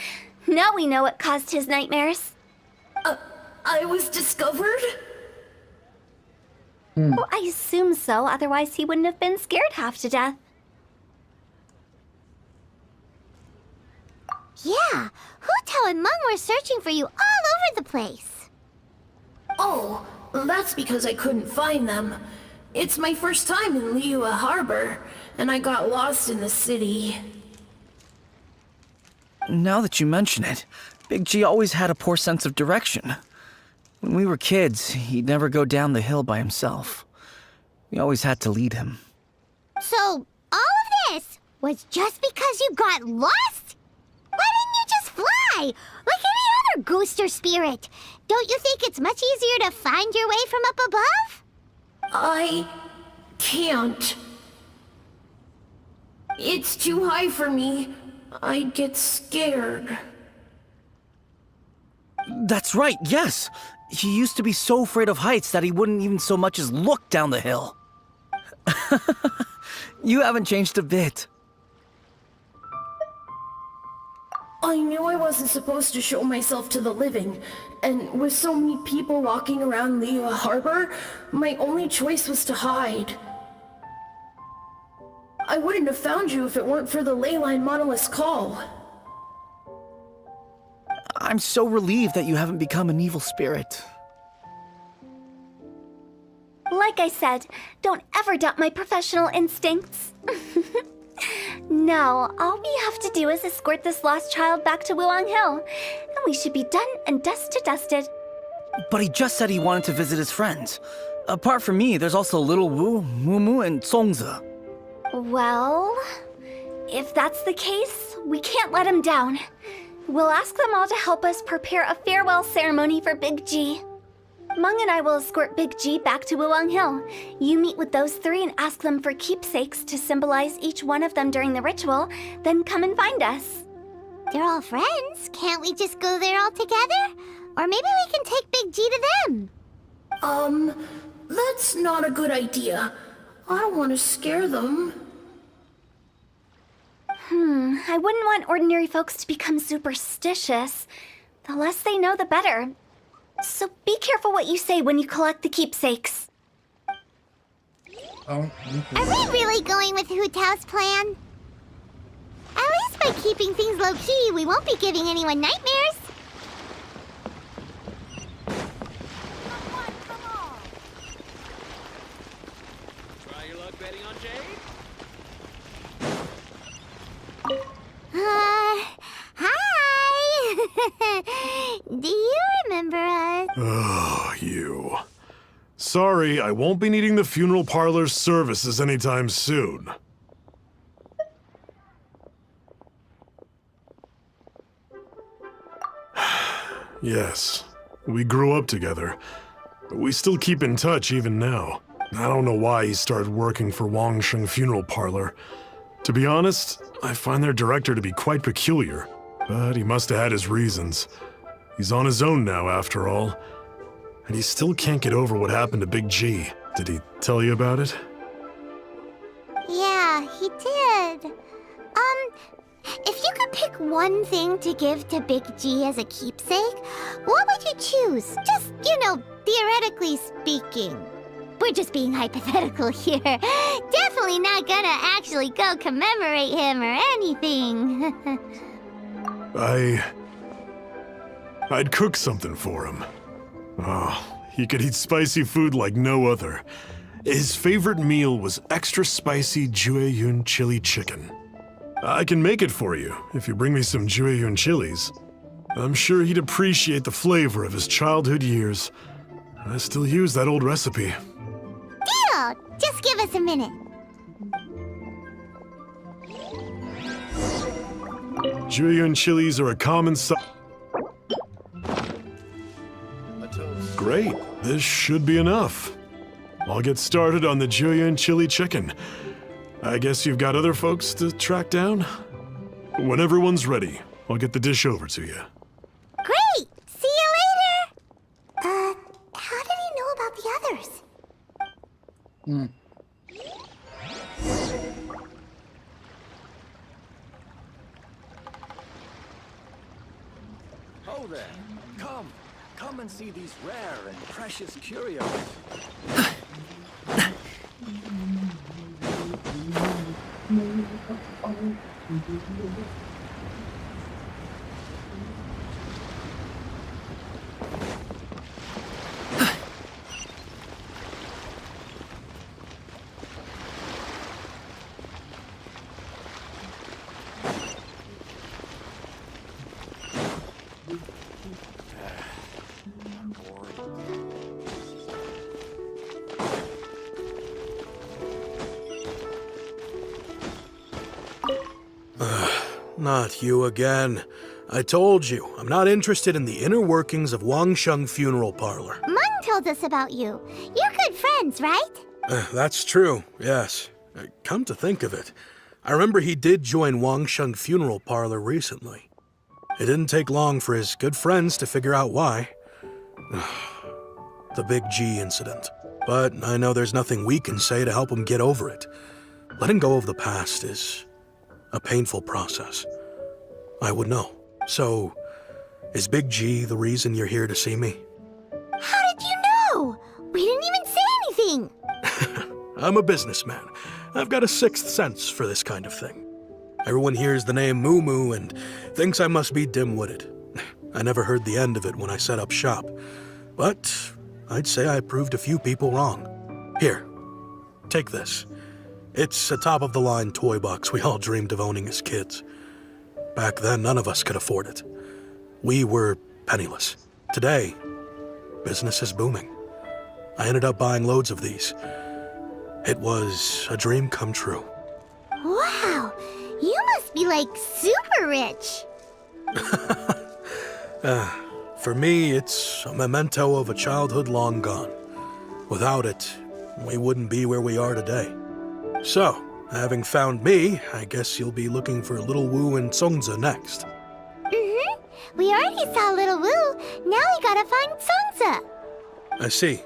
Now we know what caused his nightmares. I was discovered? Well, I assume so, otherwise he wouldn't have been scared half to death. Yeah, Hu Tao and Meng were searching for you all over the place. Oh, that's because I couldn't find them. It's my first time in Liyue Harbor, and I got lost in the city. Now that you mention it, Big G always had a poor sense of direction. When we were kids, he'd never go down the hill by himself. We always had to lead him. So, all of this was just because you got lost? Why didn't you just fly? Like any other ghost or spirit? Don't you think it's much easier to find your way from up above? I can't. It's too high for me. I'd get scared. That's right, yes! He used to be so afraid of heights that he wouldn't even so much as look down the hill. You haven't changed a bit. I knew I wasn't supposed to show myself to the living, and with so many people walking around Liyue Harbor, my only choice was to hide. I wouldn't have found you if it weren't for the Leyline Monolith's call. I'm so relieved that you haven't become an evil spirit. Like I said, don't ever doubt my professional instincts. Now, all we have to do is escort this lost child back to Wuwang Hill, and we should be done and dusted. But he just said he wanted to visit his friends. Apart from me, there's also Little Wu, Mumu, and Songza. Well, if that's the case, we can't let him down. We'll ask them all to help us prepare a farewell ceremony for Big G. Mung and I will escort Big G back to Wuwang Hill. You meet with those three and ask them for keepsakes to symbolize each one of them during the ritual, then come and find us. They're all friends. Can't we just go there all together? Or maybe we can take Big G to them. That's not a good idea. I don't want to scare them. I wouldn't want ordinary folks to become superstitious. The less they know, the better. So be careful what you say when you collect the keepsakes. Oh, Are we really going with Hu Tao's plan? At least by keeping things low-key, we won't be giving anyone nightmares. Try your luck betting on Jade? Hi! Do you remember us? Oh, you. Sorry, I won't be needing the funeral parlor's services anytime soon. Yes, we grew up together, but we still keep in touch even now. I don't know why he started working for Wangsheng Funeral Parlor. To be honest, I find their director to be quite peculiar, but he must have had his reasons. He's on his own now, after all, and he still can't get over what happened to Big G. Did he tell you about it? Yeah, he did. If you could pick one thing to give to Big G as a keepsake, what would you choose? Just, theoretically speaking. We're just being hypothetical here. Definitely not gonna actually go commemorate him or anything. I'd cook something for him. Oh, he could eat spicy food like no other. His favorite meal was extra spicy Jueyun chili chicken. I can make it for you if you bring me some Jueyun chilies. I'm sure he'd appreciate the flavor of his childhood years. I still use that old recipe. Deal! Just give us a minute. Jueyun chilies are a common Great, this should be enough. I'll get started on the Jueyun chili chicken. I guess you've got other folks to track down? When everyone's ready, I'll get the dish over to you. Great! See you later! How did he know about the others? Ho there! Come and see these rare and precious curios. Not you again. I told you, I'm not interested in the inner workings of Wangsheng Funeral Parlor. Mung told us about you. You're good friends, right? That's true, yes. Come to think of it, I remember he did join Wangsheng Funeral Parlor recently. It didn't take long for his good friends to figure out why. The Big G incident. But I know there's nothing we can say to help him get over it. Letting go of the past is a painful process. I would know. So, is Big G the reason you're here to see me? How did you know? We didn't even say anything. I'm a businessman. I've got a sixth sense for this kind of thing. Everyone hears the name Moo Moo and thinks I must be dim-witted. I never heard the end of it when I set up shop. But I'd say I proved a few people wrong. Here, take this. It's a top-of-the-line toy box we all dreamed of owning as kids. Back then, none of us could afford it. We were penniless. Today, business is booming. I ended up buying loads of these. It was a dream come true. Wow, you must be like super rich. For me, it's a memento of a childhood long gone. Without it, we wouldn't be where we are today. So, having found me, I guess you'll be looking for Little Wu and Songza next. We already saw Little Wu, now we gotta find Songza. I see.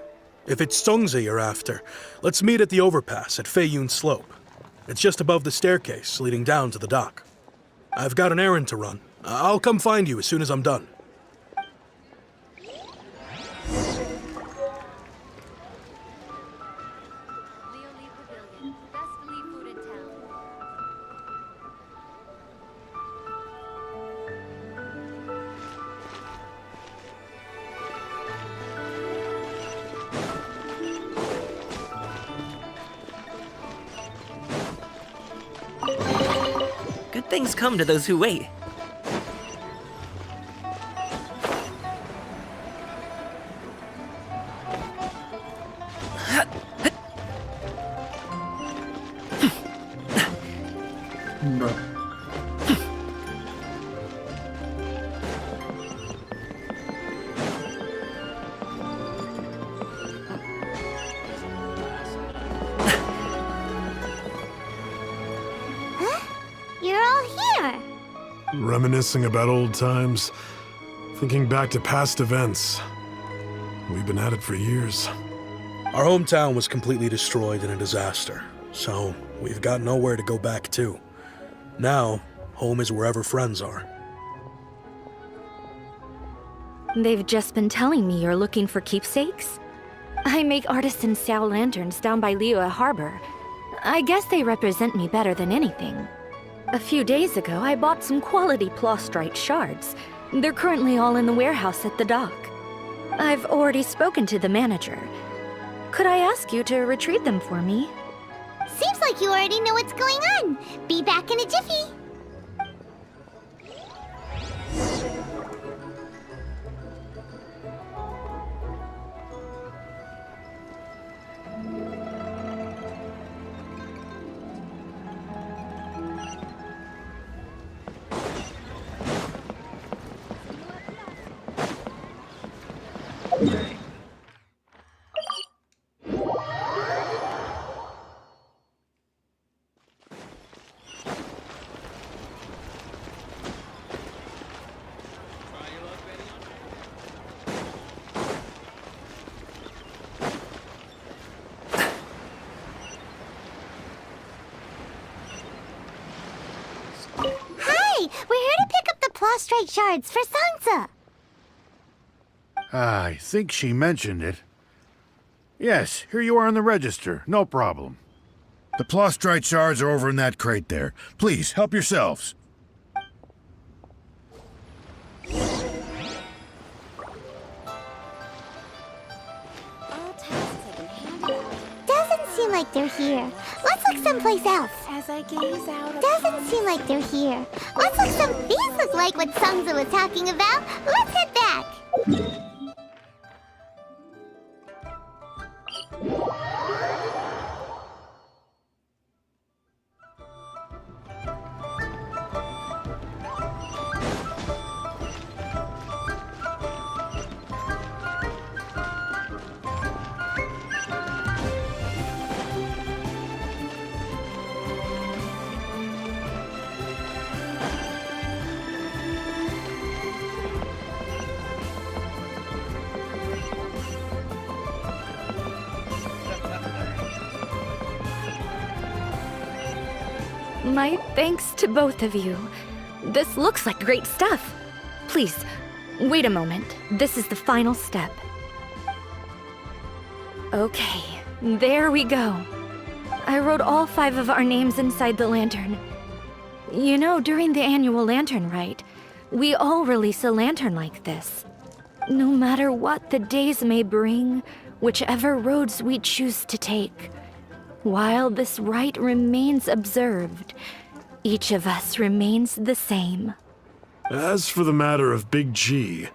If it's Songza you're after, let's meet at the overpass at Feiyun Slope. It's just above the staircase leading down to the dock. I've got an errand to run. I'll come find you as soon as I'm done. Good things come to those who wait. Bro. You're all here. Reminiscing about old times, thinking back to past events. We've been at it for years. Our hometown was completely destroyed in a disaster, so we've got nowhere to go back to. Now, home is wherever friends are. They've just been telling me you're looking for keepsakes? I make artisan Sao lanterns down by Liyue Harbor. I guess they represent me better than anything. A few days ago, I bought some quality plastrite shards. They're currently all in the warehouse at the dock. I've already spoken to the manager. Could I ask you to retrieve them for me? Seems like you already know what's going on. Be back in a jiffy. Hi, we're here to pick up the plastrite shards for Sansa. I think she mentioned it. Yes, here you are on the register. No problem. The plastrite shards are over in that crate there. Please, help yourselves. Doesn't seem like they're here. Let's look someplace else. As I gaze out Doesn't seem like they're here. Let's look some. These look like what Sansa was talking about. Let's head back. My thanks to both of you. This looks like great stuff. Please, wait a moment. This is the final step. Okay, there we go. I wrote all 5 of our names inside the lantern. You know, during the annual lantern rite, we all release a lantern like this. No matter what the days may bring, whichever roads we choose to take, while this rite remains observed, each of us remains the same. As for the matter of Big G,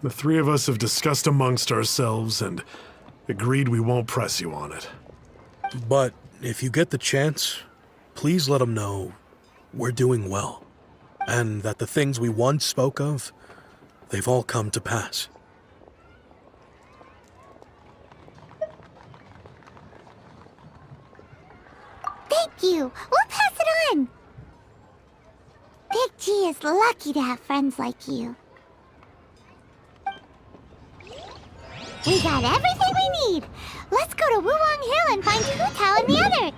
The three of us have discussed amongst ourselves and agreed we won't press you on it. But if you get the chance, please let them know we're doing well, and that the things we once spoke of, they've all come to pass. Thank you. We'll pass it on. Big G is lucky to have friends like you. We got everything we need. Let's go to Wulong Hill and find Hu Tao and the other.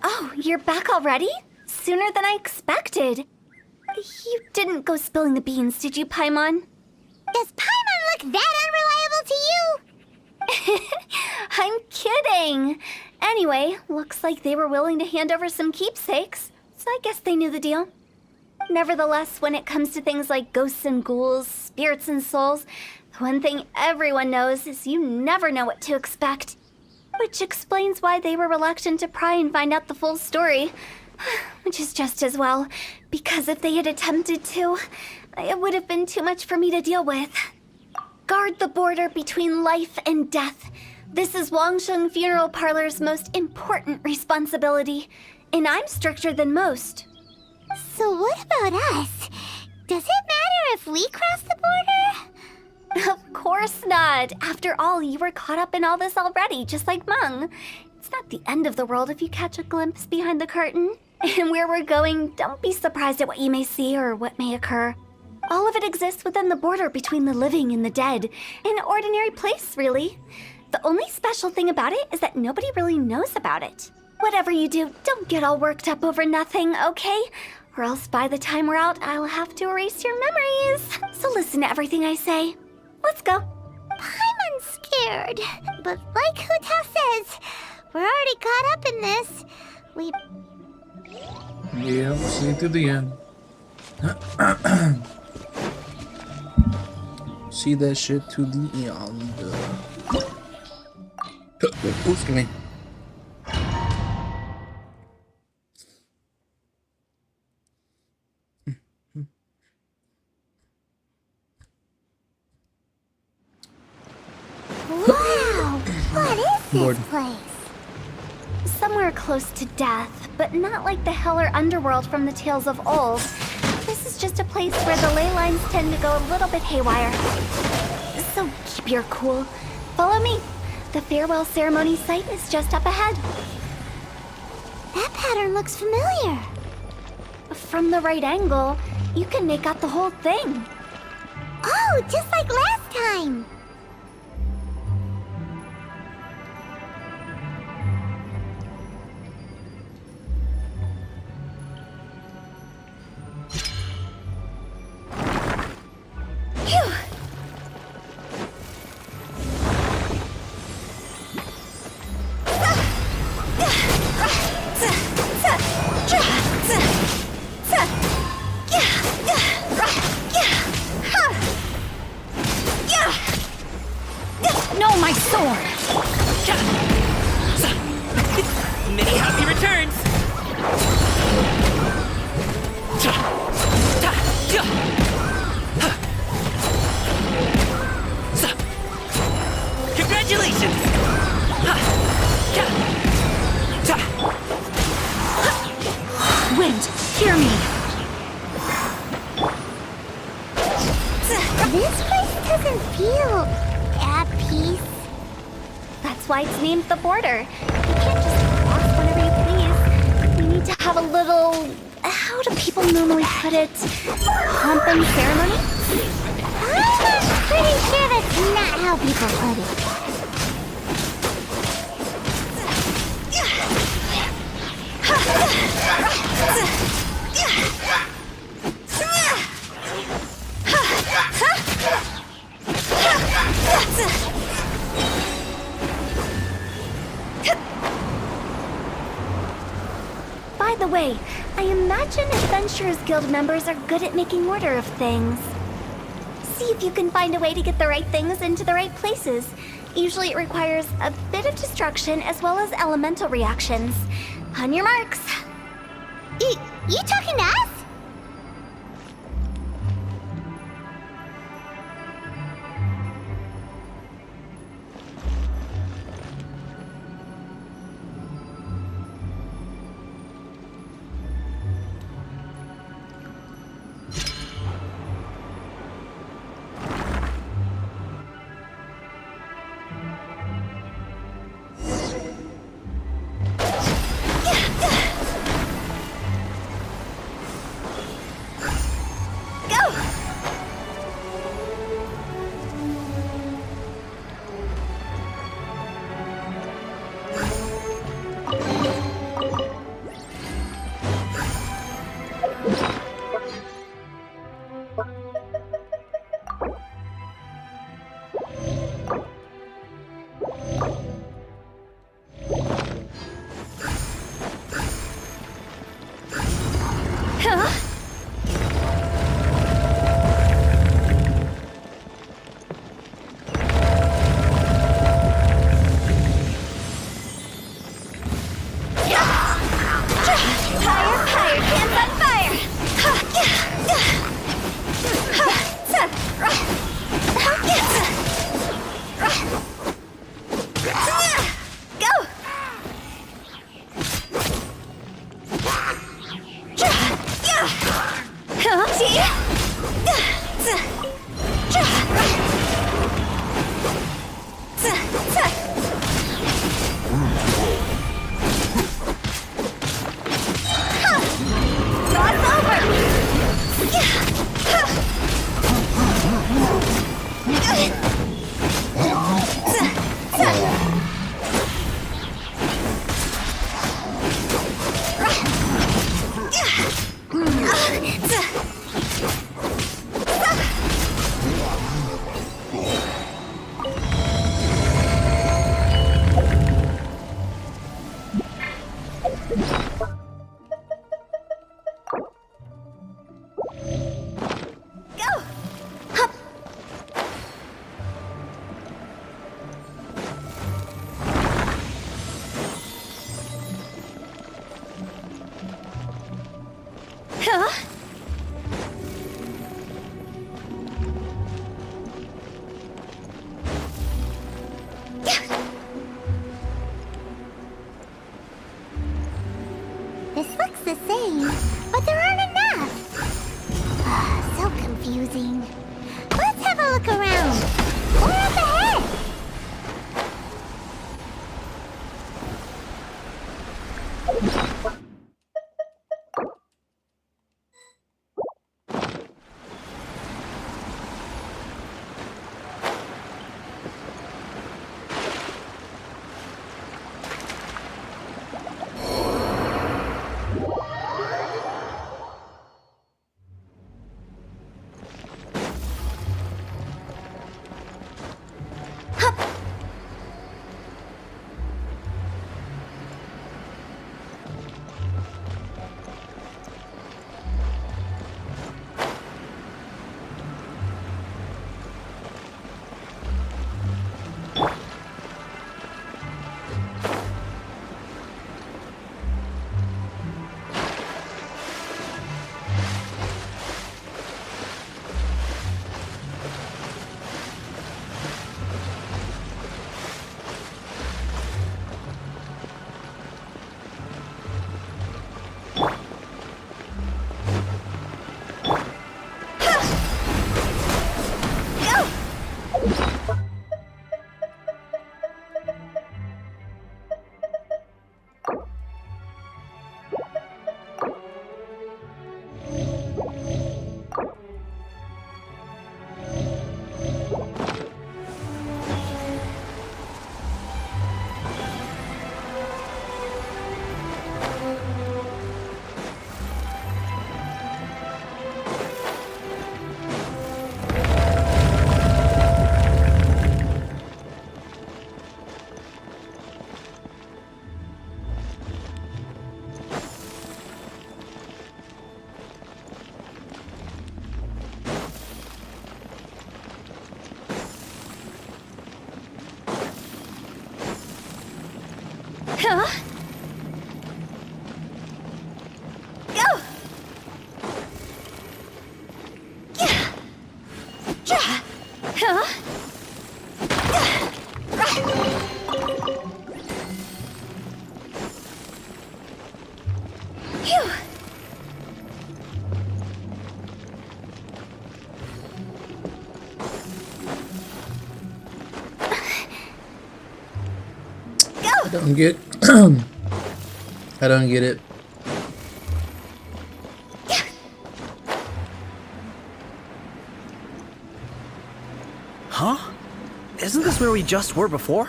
Oh, you're back already? Sooner than I expected. You didn't go spilling the beans, did you, Paimon? Does Paimon look that unreliable to you? I'm kidding. Anyway, looks like they were willing to hand over some keepsakes, so I guess they knew the deal. Nevertheless, when it comes to things like ghosts and ghouls, spirits and souls, the one thing everyone knows is you never know what to expect. Which explains why they were reluctant to pry and find out the full story. Which is just as well, because if they had attempted to, it would have been too much for me to deal with. Guard the border between life and death. This is Wangsheng Funeral Parlor's most important responsibility, and I'm stricter than most. So what about us? Does it matter if we cross the border? Of course not. After all, you were caught up in all this already, just like Meng. It's not the end of the world if you catch a glimpse behind the curtain. And where we're going, don't be surprised at what you may see or what may occur. All of it exists within the border between the living and the dead. An ordinary place, really. The only special thing about it is that nobody really knows about it. Whatever you do, don't get all worked up over nothing, okay? Or else by the time we're out, I'll have to erase your memories. So listen to everything I say. Let's go. Paimon's scared. But like Hu Tao says, we're already caught up in this. Yeah, we'll see to the end. See that shit to the end. Excuse me. Wow! What is Lord. this place? Somewhere close to death, but not like the hell or underworld from the tales of old. This is just a place where the ley lines tend to go a little bit haywire. So keep your cool. Follow me. The farewell ceremony site is just up ahead. That pattern looks familiar. From the right angle, you can make out the whole thing. Oh, just like last time. Phew! No, my sword! Many happy returns! Congratulations! Wind, hear me! This place doesn't feel at peace. That's why it's named the border. You can't just cross whenever you please. You need to have a little... How do people normally put it? Pomp and ceremony? I'm pretty sure that's not how people put it. the way, I imagine Adventurers Guild members are good at making order of things. See if you can find a way to get the right things into the right places. Usually it requires a bit of destruction as well as elemental reactions. On your marks. You talking to us? This looks the same, but there aren't enough. So confusing. Let's have a look around. Or up ahead. Huh? Go! Yeah! Yeah! Huh? Phew! I don't get I don't get it. Huh? Isn't this where we just were before?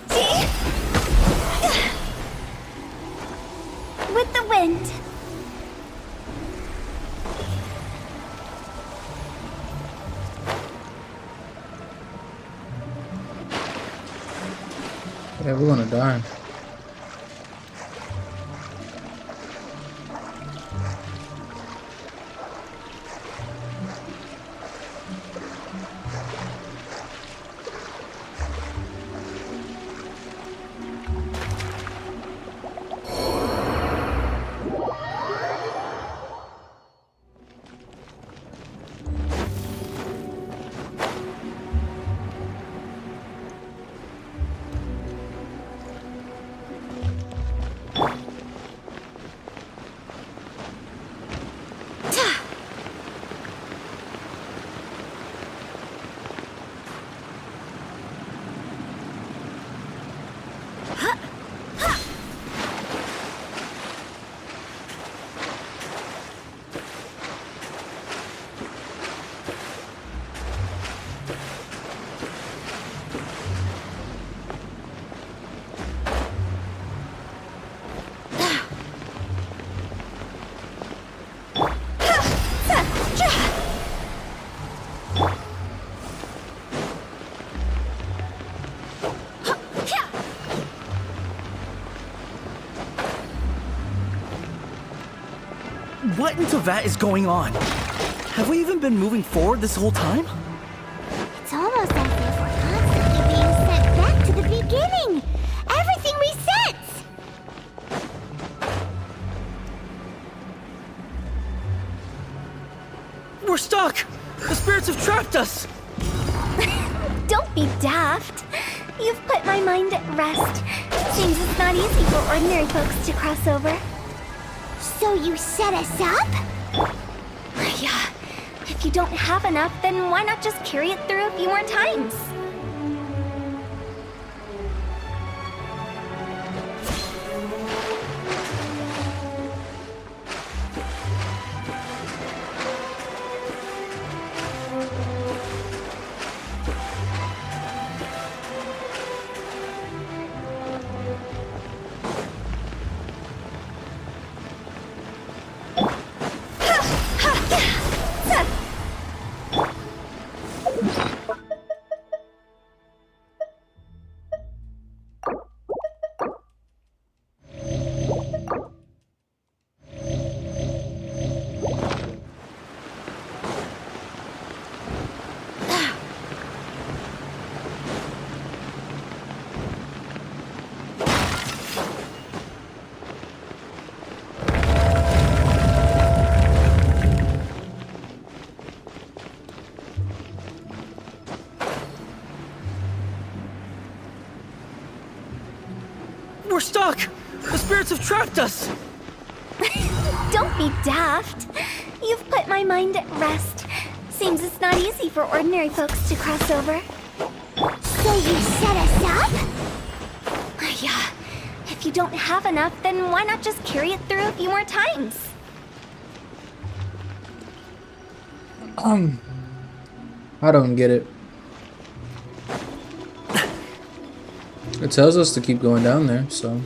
See? With the wind. Yeah, we're gonna die. What into that is going on? Have we even been moving forward this whole time? It's almost as if we're constantly being sent back to the beginning. Everything resets. We're stuck! The spirits have trapped us! Don't be daft. You've put my mind at rest. Seems it's not easy for ordinary folks to cross over. So you set us up? Yeah. If you don't have enough, then why not just carry it through a few more times? We're stuck! The spirits have trapped us! Don't be daft. You've put my mind at rest. Seems it's not easy for ordinary folks to cross over. So you set us up? Yeah. If you don't have enough, then why not just carry it through a few more times? I don't get it. It tells us to keep going down there, so.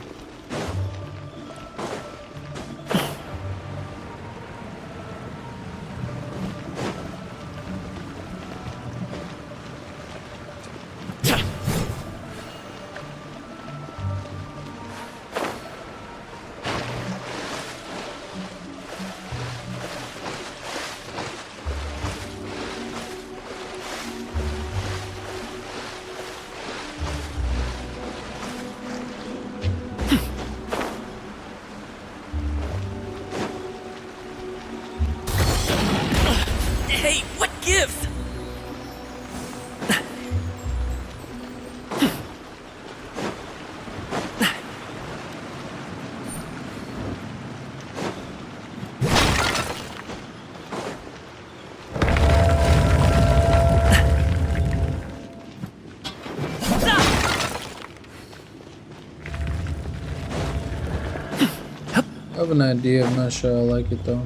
have an idea. I'm not sure I like it though.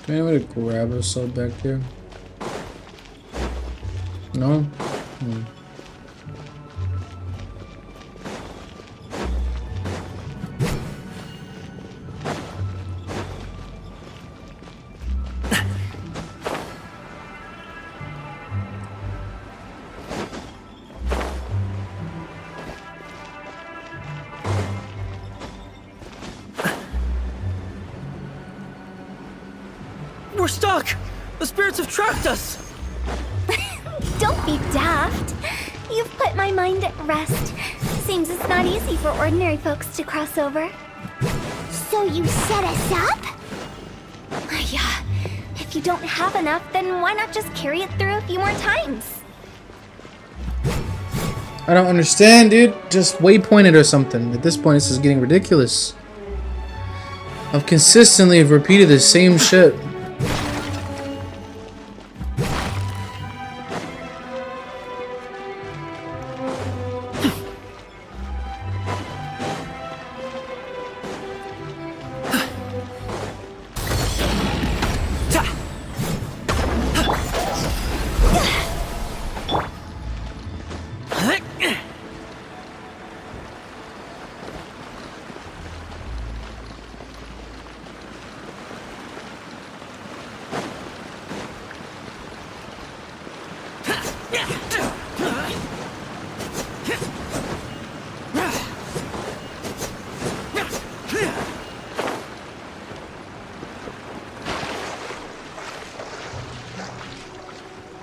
Can anybody grab a sub back there? No? We're stuck! The spirits have trapped us! Don't be daft. You've put my mind at rest. Seems it's not easy for ordinary folks to cross over. So you set us up? Yeah. If you don't have enough, then why not just carry it through a few more times? I don't understand, dude. Just waypoint it or something. At this point, this is getting ridiculous. I've consistently repeated the same shit.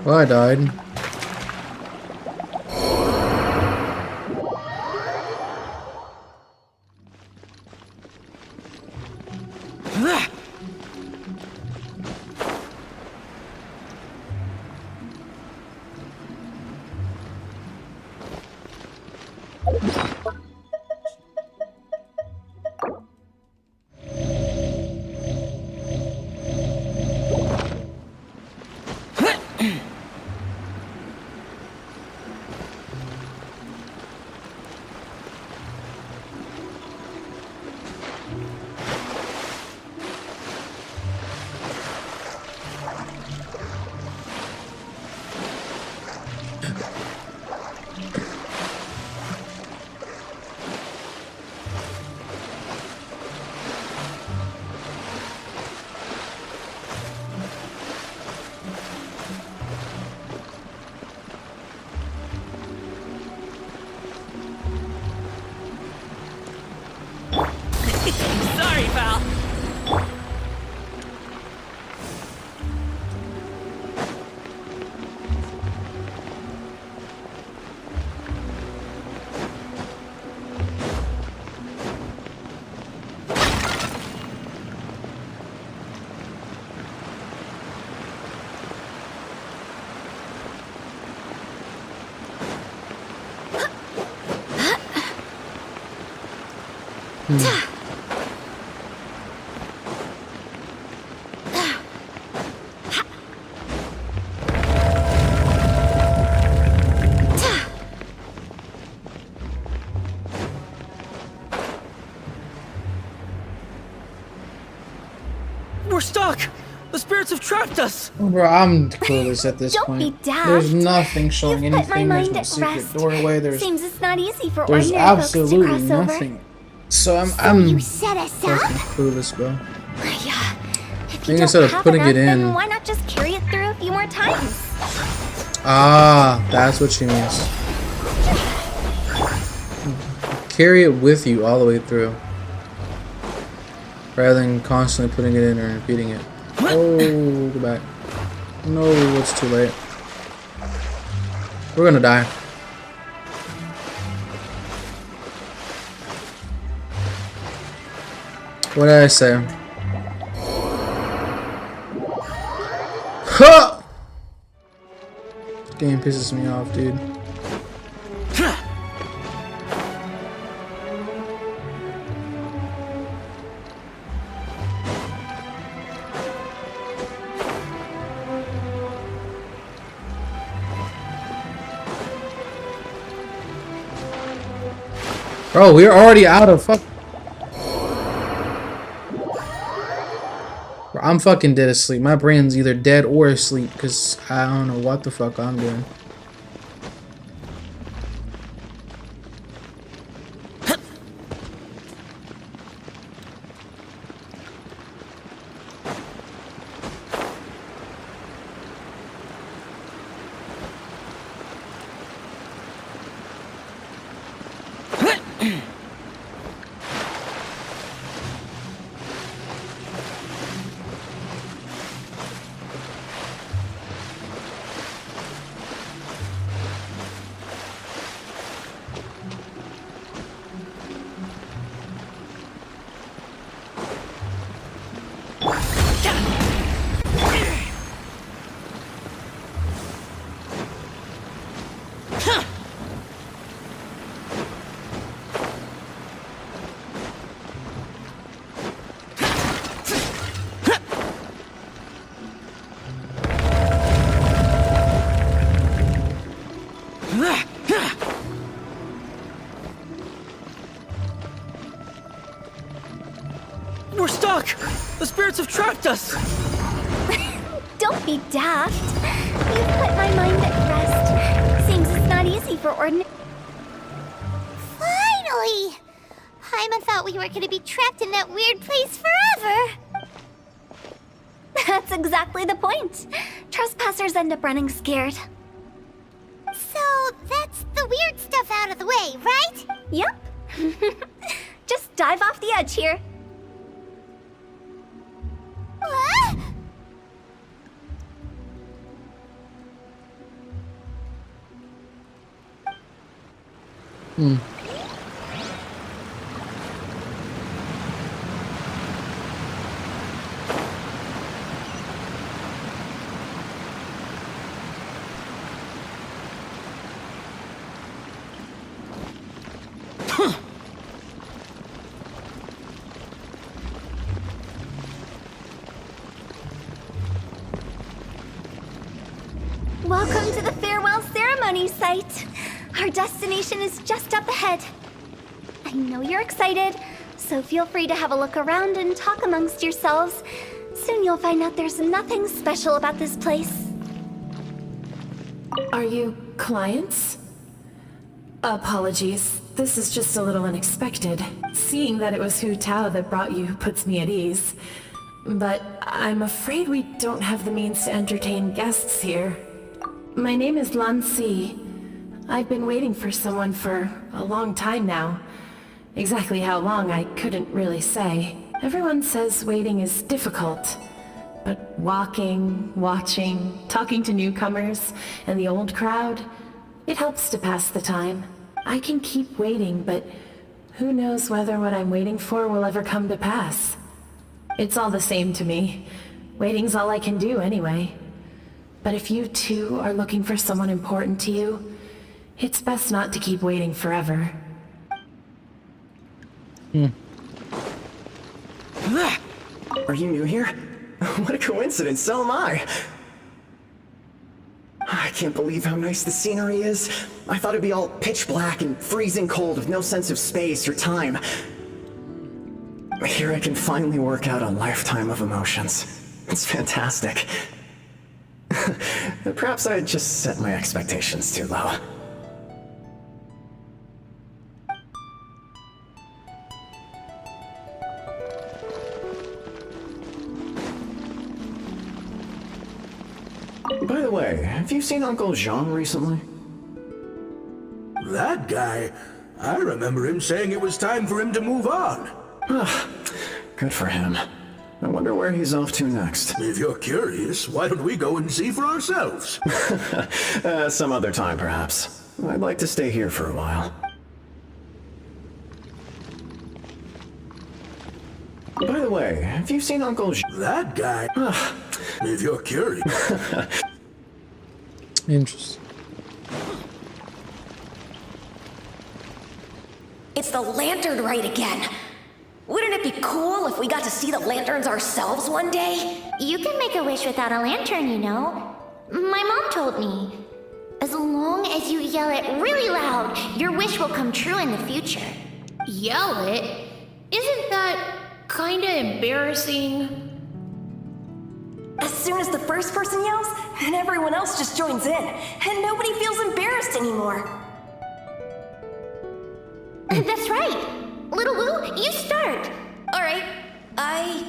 Well, I died. Sorry, pal. We're stuck! The spirits have trapped us! Oh, bro, I'm clueless at this Don't point. be daft. There's nothing showing You've put my anything. There's mind no at secret rest. doorway. There's Seems it's not easy for there's ordinary folks to absolutely cross nothing. over. So I'm You set us fucking up? clueless, bro. Yeah. If think you don't instead of have putting enough, it in- then why not just carry it through a few more times? Ah, that's what she means. Carry it with you all the way through, rather than constantly putting it in or repeating it. Oh, go back. No, it's too late. We're gonna die. What did I say? Huh! Game pisses me off, dude. Bro, we're already out of fuck. Bro, I'm fucking dead asleep. My brain's either dead or asleep because I don't know what the fuck I'm doing. We're stuck! The spirits have trapped us! Don't be daft. You've put my mind at rest. Seems it's not easy for ordinary. Finally! Paimon thought we were gonna be trapped in that weird place forever. That's exactly the point. Trespassers end up running scared. So that's the weird stuff out of the way, right? Yep. Just dive off the edge here. What? Welcome to the farewell ceremony site. Our destination is just up ahead. I know you're excited, so feel free to have a look around and talk amongst yourselves. Soon you'll find out there's nothing special about this place. Are you clients? Apologies. This is just a little unexpected. Seeing that it was Hu Tao that brought you puts me at ease. But I'm afraid we don't have the means to entertain guests here. My name is Lan Si. I've been waiting for someone for a long time now. Exactly how long, I couldn't really say. Everyone says waiting is difficult. But walking, watching, talking to newcomers, and the old crowd, it helps to pass the time. I can keep waiting, but who knows whether what I'm waiting for will ever come to pass. It's all the same to me. Waiting's all I can do anyway. But if you too are looking for someone important to you, it's best not to keep waiting forever. Are you new here? What a coincidence, so am I! I can't believe how nice the scenery is. I thought it'd be all pitch black and freezing cold with no sense of space or time. Here I can finally work out a lifetime of emotions. It's fantastic. Perhaps I just set my expectations too low. By the way, have you seen Uncle Jean recently? That guy? I remember him saying it was time for him to move on. Good for him. I wonder where he's off to next. If you're curious, why don't we go and see for ourselves? Some other time, perhaps. I'd like to stay here for a while. By the way, have you seen Uncle That guy? If you're curious. Interesting. It's the lantern rite again. Wouldn't it be cool if we got to see the lanterns ourselves one day? You can make a wish without a lantern, you know. My mom told me. As long as you yell it really loud, your wish will come true in the future. Yell it? Isn't that kinda embarrassing? As soon as the first person yells, then everyone else just joins in, and nobody feels embarrassed anymore. That's right. Little Woo, you start. Alright, I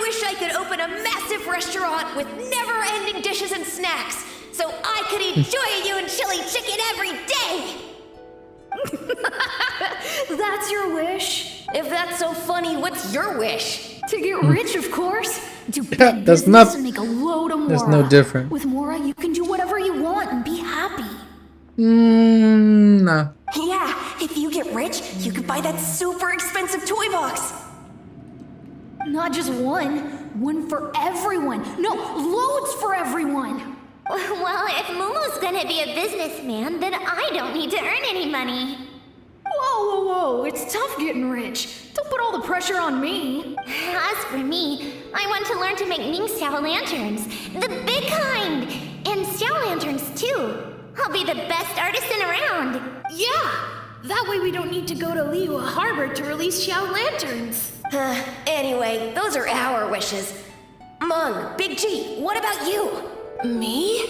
wish I could open a massive restaurant with never-ending dishes and snacks, so I could eat Joy and chili chicken every day! That's your wish? If that's so funny, what's your wish? To get rich, of course. Do Yeah, big that's business not- and make a load of Mora. That's no different. With Mora, you can do whatever you want and be happy. Nah. Yeah, if you get rich, you could buy that super expensive toy box. Not just one. One for everyone. No, loads for everyone. Well, if Momo's gonna be a businessman, then I don't need to earn any money. Whoa, whoa, whoa. It's tough getting rich. Don't put all the pressure on me. As for me, I want to learn to make Ming Xiao lanterns. The big kind! And Xiao lanterns, too. I'll be the best artisan around. Yeah! That way we don't need to go to Liyue Harbor to release Xiao lanterns. Anyway, those are our wishes. Mung, Big G, what about you? Me?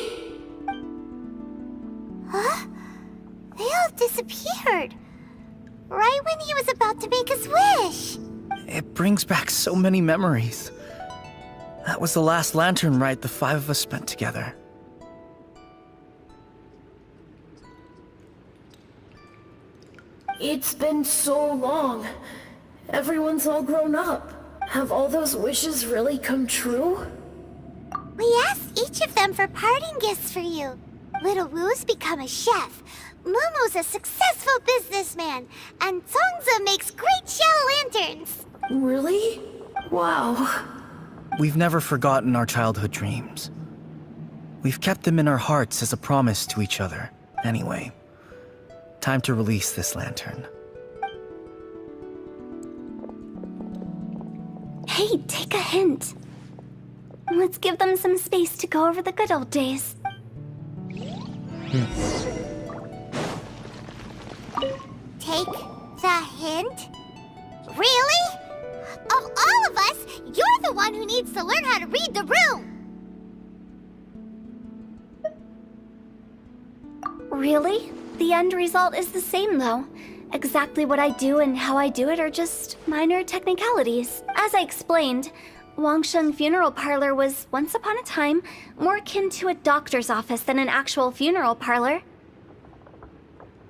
Huh? They all disappeared. Right when he was about to make his wish. It brings back so many memories. That was the last lantern ride the 5 of us spent together. It's been so long. Everyone's all grown up. Have all those wishes really come true? We asked each of them for parting gifts for you. Little Woo's become a chef. Momo's a successful businessman. And Songza makes great Xiao lanterns. Really? Wow. We've never forgotten our childhood dreams. We've kept them in our hearts as a promise to each other. Anyway, time to release this lantern. Hey, take a hint. Let's give them some space to go over the good old days. Take the hint? Really? Of all of us, you're the one who needs to learn how to read the room. Really? The end result is the same, though. Exactly what I do and how I do it are just minor technicalities. As I explained, Wangsheng Funeral Parlor was, once upon a time, more akin to a doctor's office than an actual funeral parlor.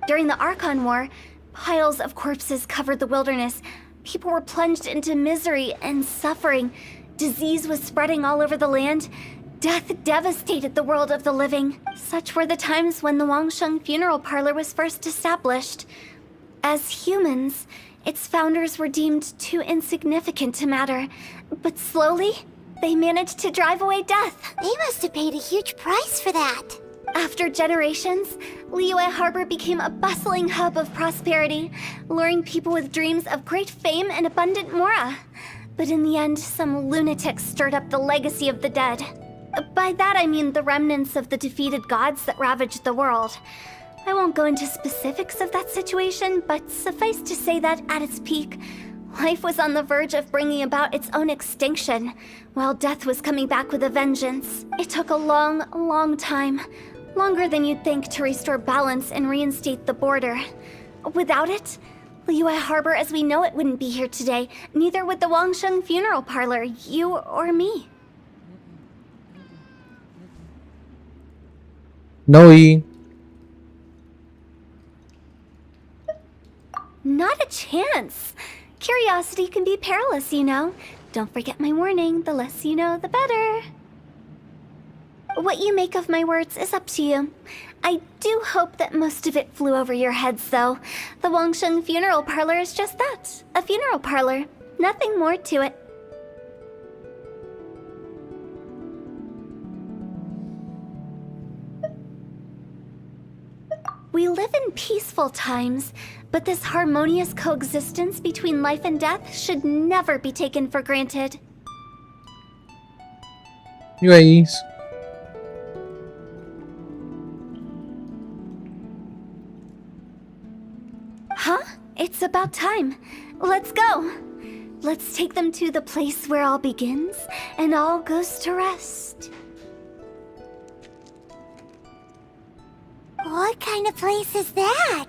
During the Archon War, piles of corpses covered the wilderness. People were plunged into misery and suffering. Disease was spreading all over the land. Death devastated the world of the living. Such were the times when the Wangsheng Funeral Parlor was first established. As humans, its founders were deemed too insignificant to matter. But slowly, they managed to drive away death. They must have paid a huge price for that. After generations, Liyue Harbor became a bustling hub of prosperity, luring people with dreams of great fame and abundant mora. But in the end, some lunatics stirred up the legacy of the dead. By that I mean the remnants of the defeated gods that ravaged the world. I won't go into specifics of that situation, but suffice to say that at its peak, life was on the verge of bringing about its own extinction, while death was coming back with a vengeance. It took a long, long time, longer than you'd think, to restore balance and reinstate the border. Without it, Liyue Harbor as we know it wouldn't be here today, neither would the Wangsheng Funeral Parlor, you or me. No, E. Not a chance. Curiosity can be perilous, you know. Don't forget my warning, the less you know, the better. What you make of my words is up to you. I do hope that most of it flew over your heads, though. The Wangsheng Funeral Parlor is just that, a funeral parlor. Nothing more to it. We live in peaceful times, but this harmonious coexistence between life and death should never be taken for granted. UAEs. Huh? It's about time. Let's go. Let's take them to the place where all begins and all goes to rest. What kind of place is that?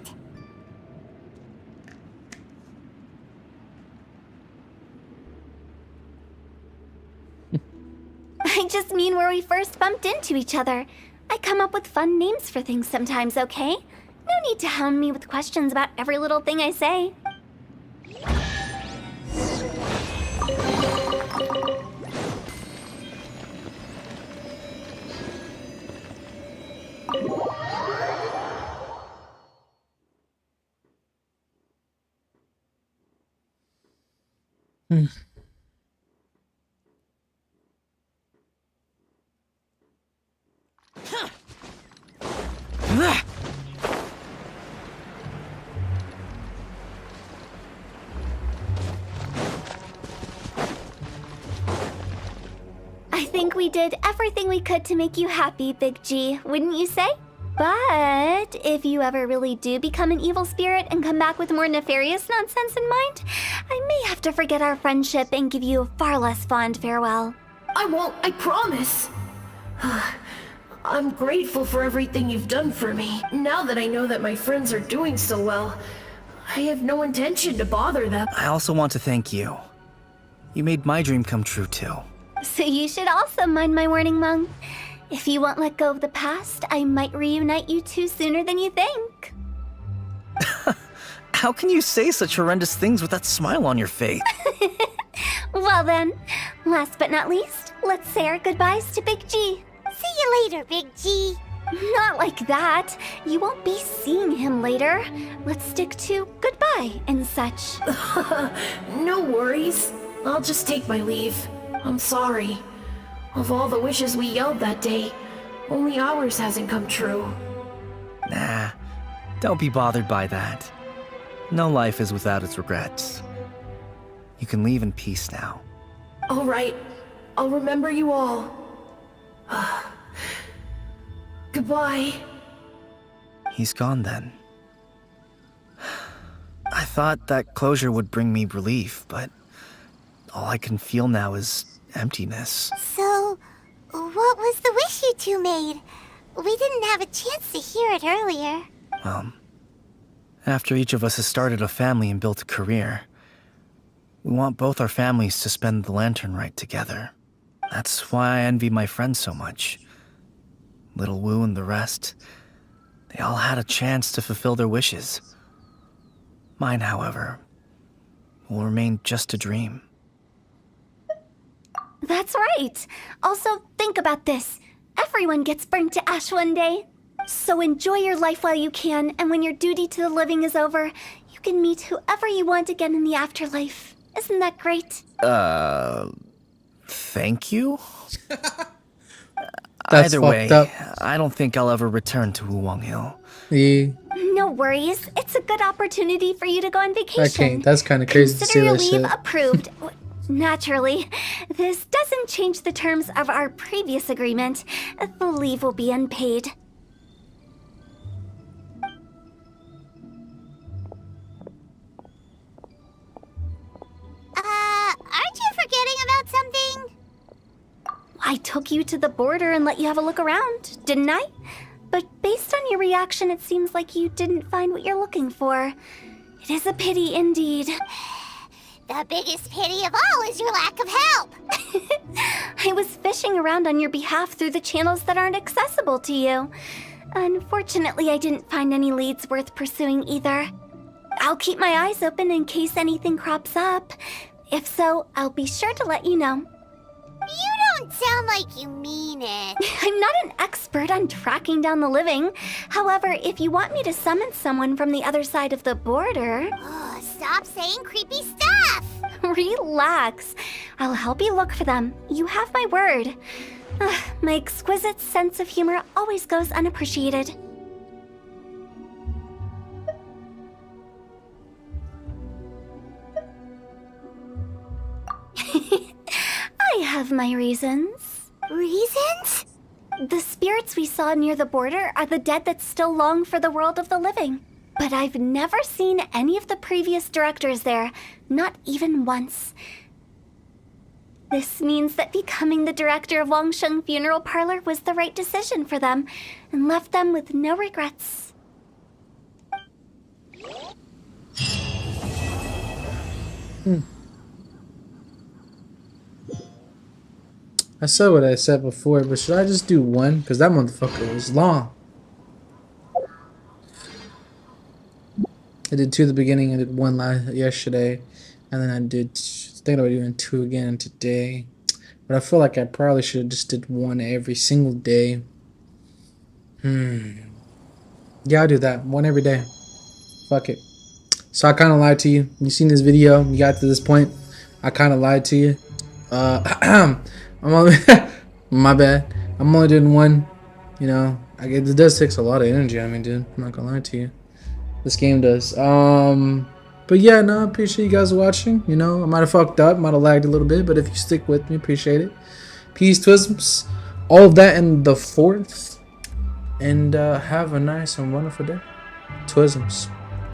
I just mean where we first bumped into each other. I come up with fun names for things sometimes, okay? No need to hound me with questions about every little thing I say. I think we did everything we could to make you happy, Big G, wouldn't you say? But if you ever really do become an evil spirit and come back with more nefarious nonsense in mind, I may have to forget our friendship and give you a far less fond farewell. I won't, I promise. I'm grateful for everything you've done for me. Now that I know that my friends are doing so well, I have no intention to bother them. I also want to thank you. You made my dream come true, too. So you should also mind my warning, Mung. If you won't let go of the past, I might reunite you two sooner than you think. How can you say such horrendous things with that smile on your face? Well then, last but not least, let's say our goodbyes to Big G. See you later, Big G. Not like that. You won't be seeing him later. Let's stick to goodbye and such. No worries. I'll just take my leave. I'm sorry. Of all the wishes we yelled that day, only ours hasn't come true. Nah, don't be bothered by that. No life is without its regrets. You can leave in peace now. All right. I'll remember you all. Goodbye. He's gone then. I thought that closure would bring me relief, but all I can feel now is emptiness. So, what was the wish you two made? We didn't have a chance to hear it earlier. Well, after each of us has started a family and built a career, we want both our families to spend the Lantern Rite together. That's why I envy my friends so much. Little Wu and the rest, they all had a chance to fulfill their wishes. Mine, however, will remain just a dream. That's right. Also, think about this. Everyone gets burnt to ash one day. So enjoy your life while you can, and when your duty to the living is over, you can meet whoever you want again in the afterlife. Isn't that great? Thank you? That's Either way, fucked I don't think I'll ever return to Wulong Hill. Yeah. No worries. It's a good opportunity for you to go on vacation. Okay, that's kind of crazy to see Consider your that leave shit. approved. Naturally, this doesn't change the terms of our previous agreement. The leave will be unpaid. Aren't you forgetting about something? I took you to the border and let you have a look around, didn't I? But based on your reaction, it seems like you didn't find what you're looking for. It is a pity indeed. The biggest pity of all is your lack of help. I was fishing around on your behalf through the channels that aren't accessible to you. Unfortunately, I didn't find any leads worth pursuing either. I'll keep my eyes open in case anything crops up. If so, I'll be sure to let you know. You don't sound like you mean it. I'm not an expert on tracking down the living. However, if you want me to summon someone from the other side of the border... Oh, stop saying creepy stuff. Relax. I'll help you look for them. You have my word. My exquisite sense of humor always goes unappreciated. I have my reasons. Reasons? The spirits we saw near the border are the dead that still long for the world of the living. But I've never seen any of the previous directors there, not even once. This means that becoming the director of Wangsheng Funeral Parlor was the right decision for them, and left them with no regrets. I said what I said before, but should I just do one? Because that motherfucker is long. I did 2 at the beginning, I did 1 yesterday, and then I thinking about doing 2 again today. But I feel like I probably should have just did 1 every single day. Yeah, I'll do that. 1 every day. Fuck it. So I kind of lied to you. You seen this video, you got to this point. I kind of lied to you. I'm only my bad. I'm only doing 1. You know, it does take a lot of energy. I mean, dude, I'm not gonna lie to you. This game does. But yeah, no, I appreciate you guys watching. You know, I might have fucked up, might have lagged a little bit, but if you stick with me, appreciate it. Peace, twisms, all of that in the 4th, and have a nice and wonderful day. Twisms.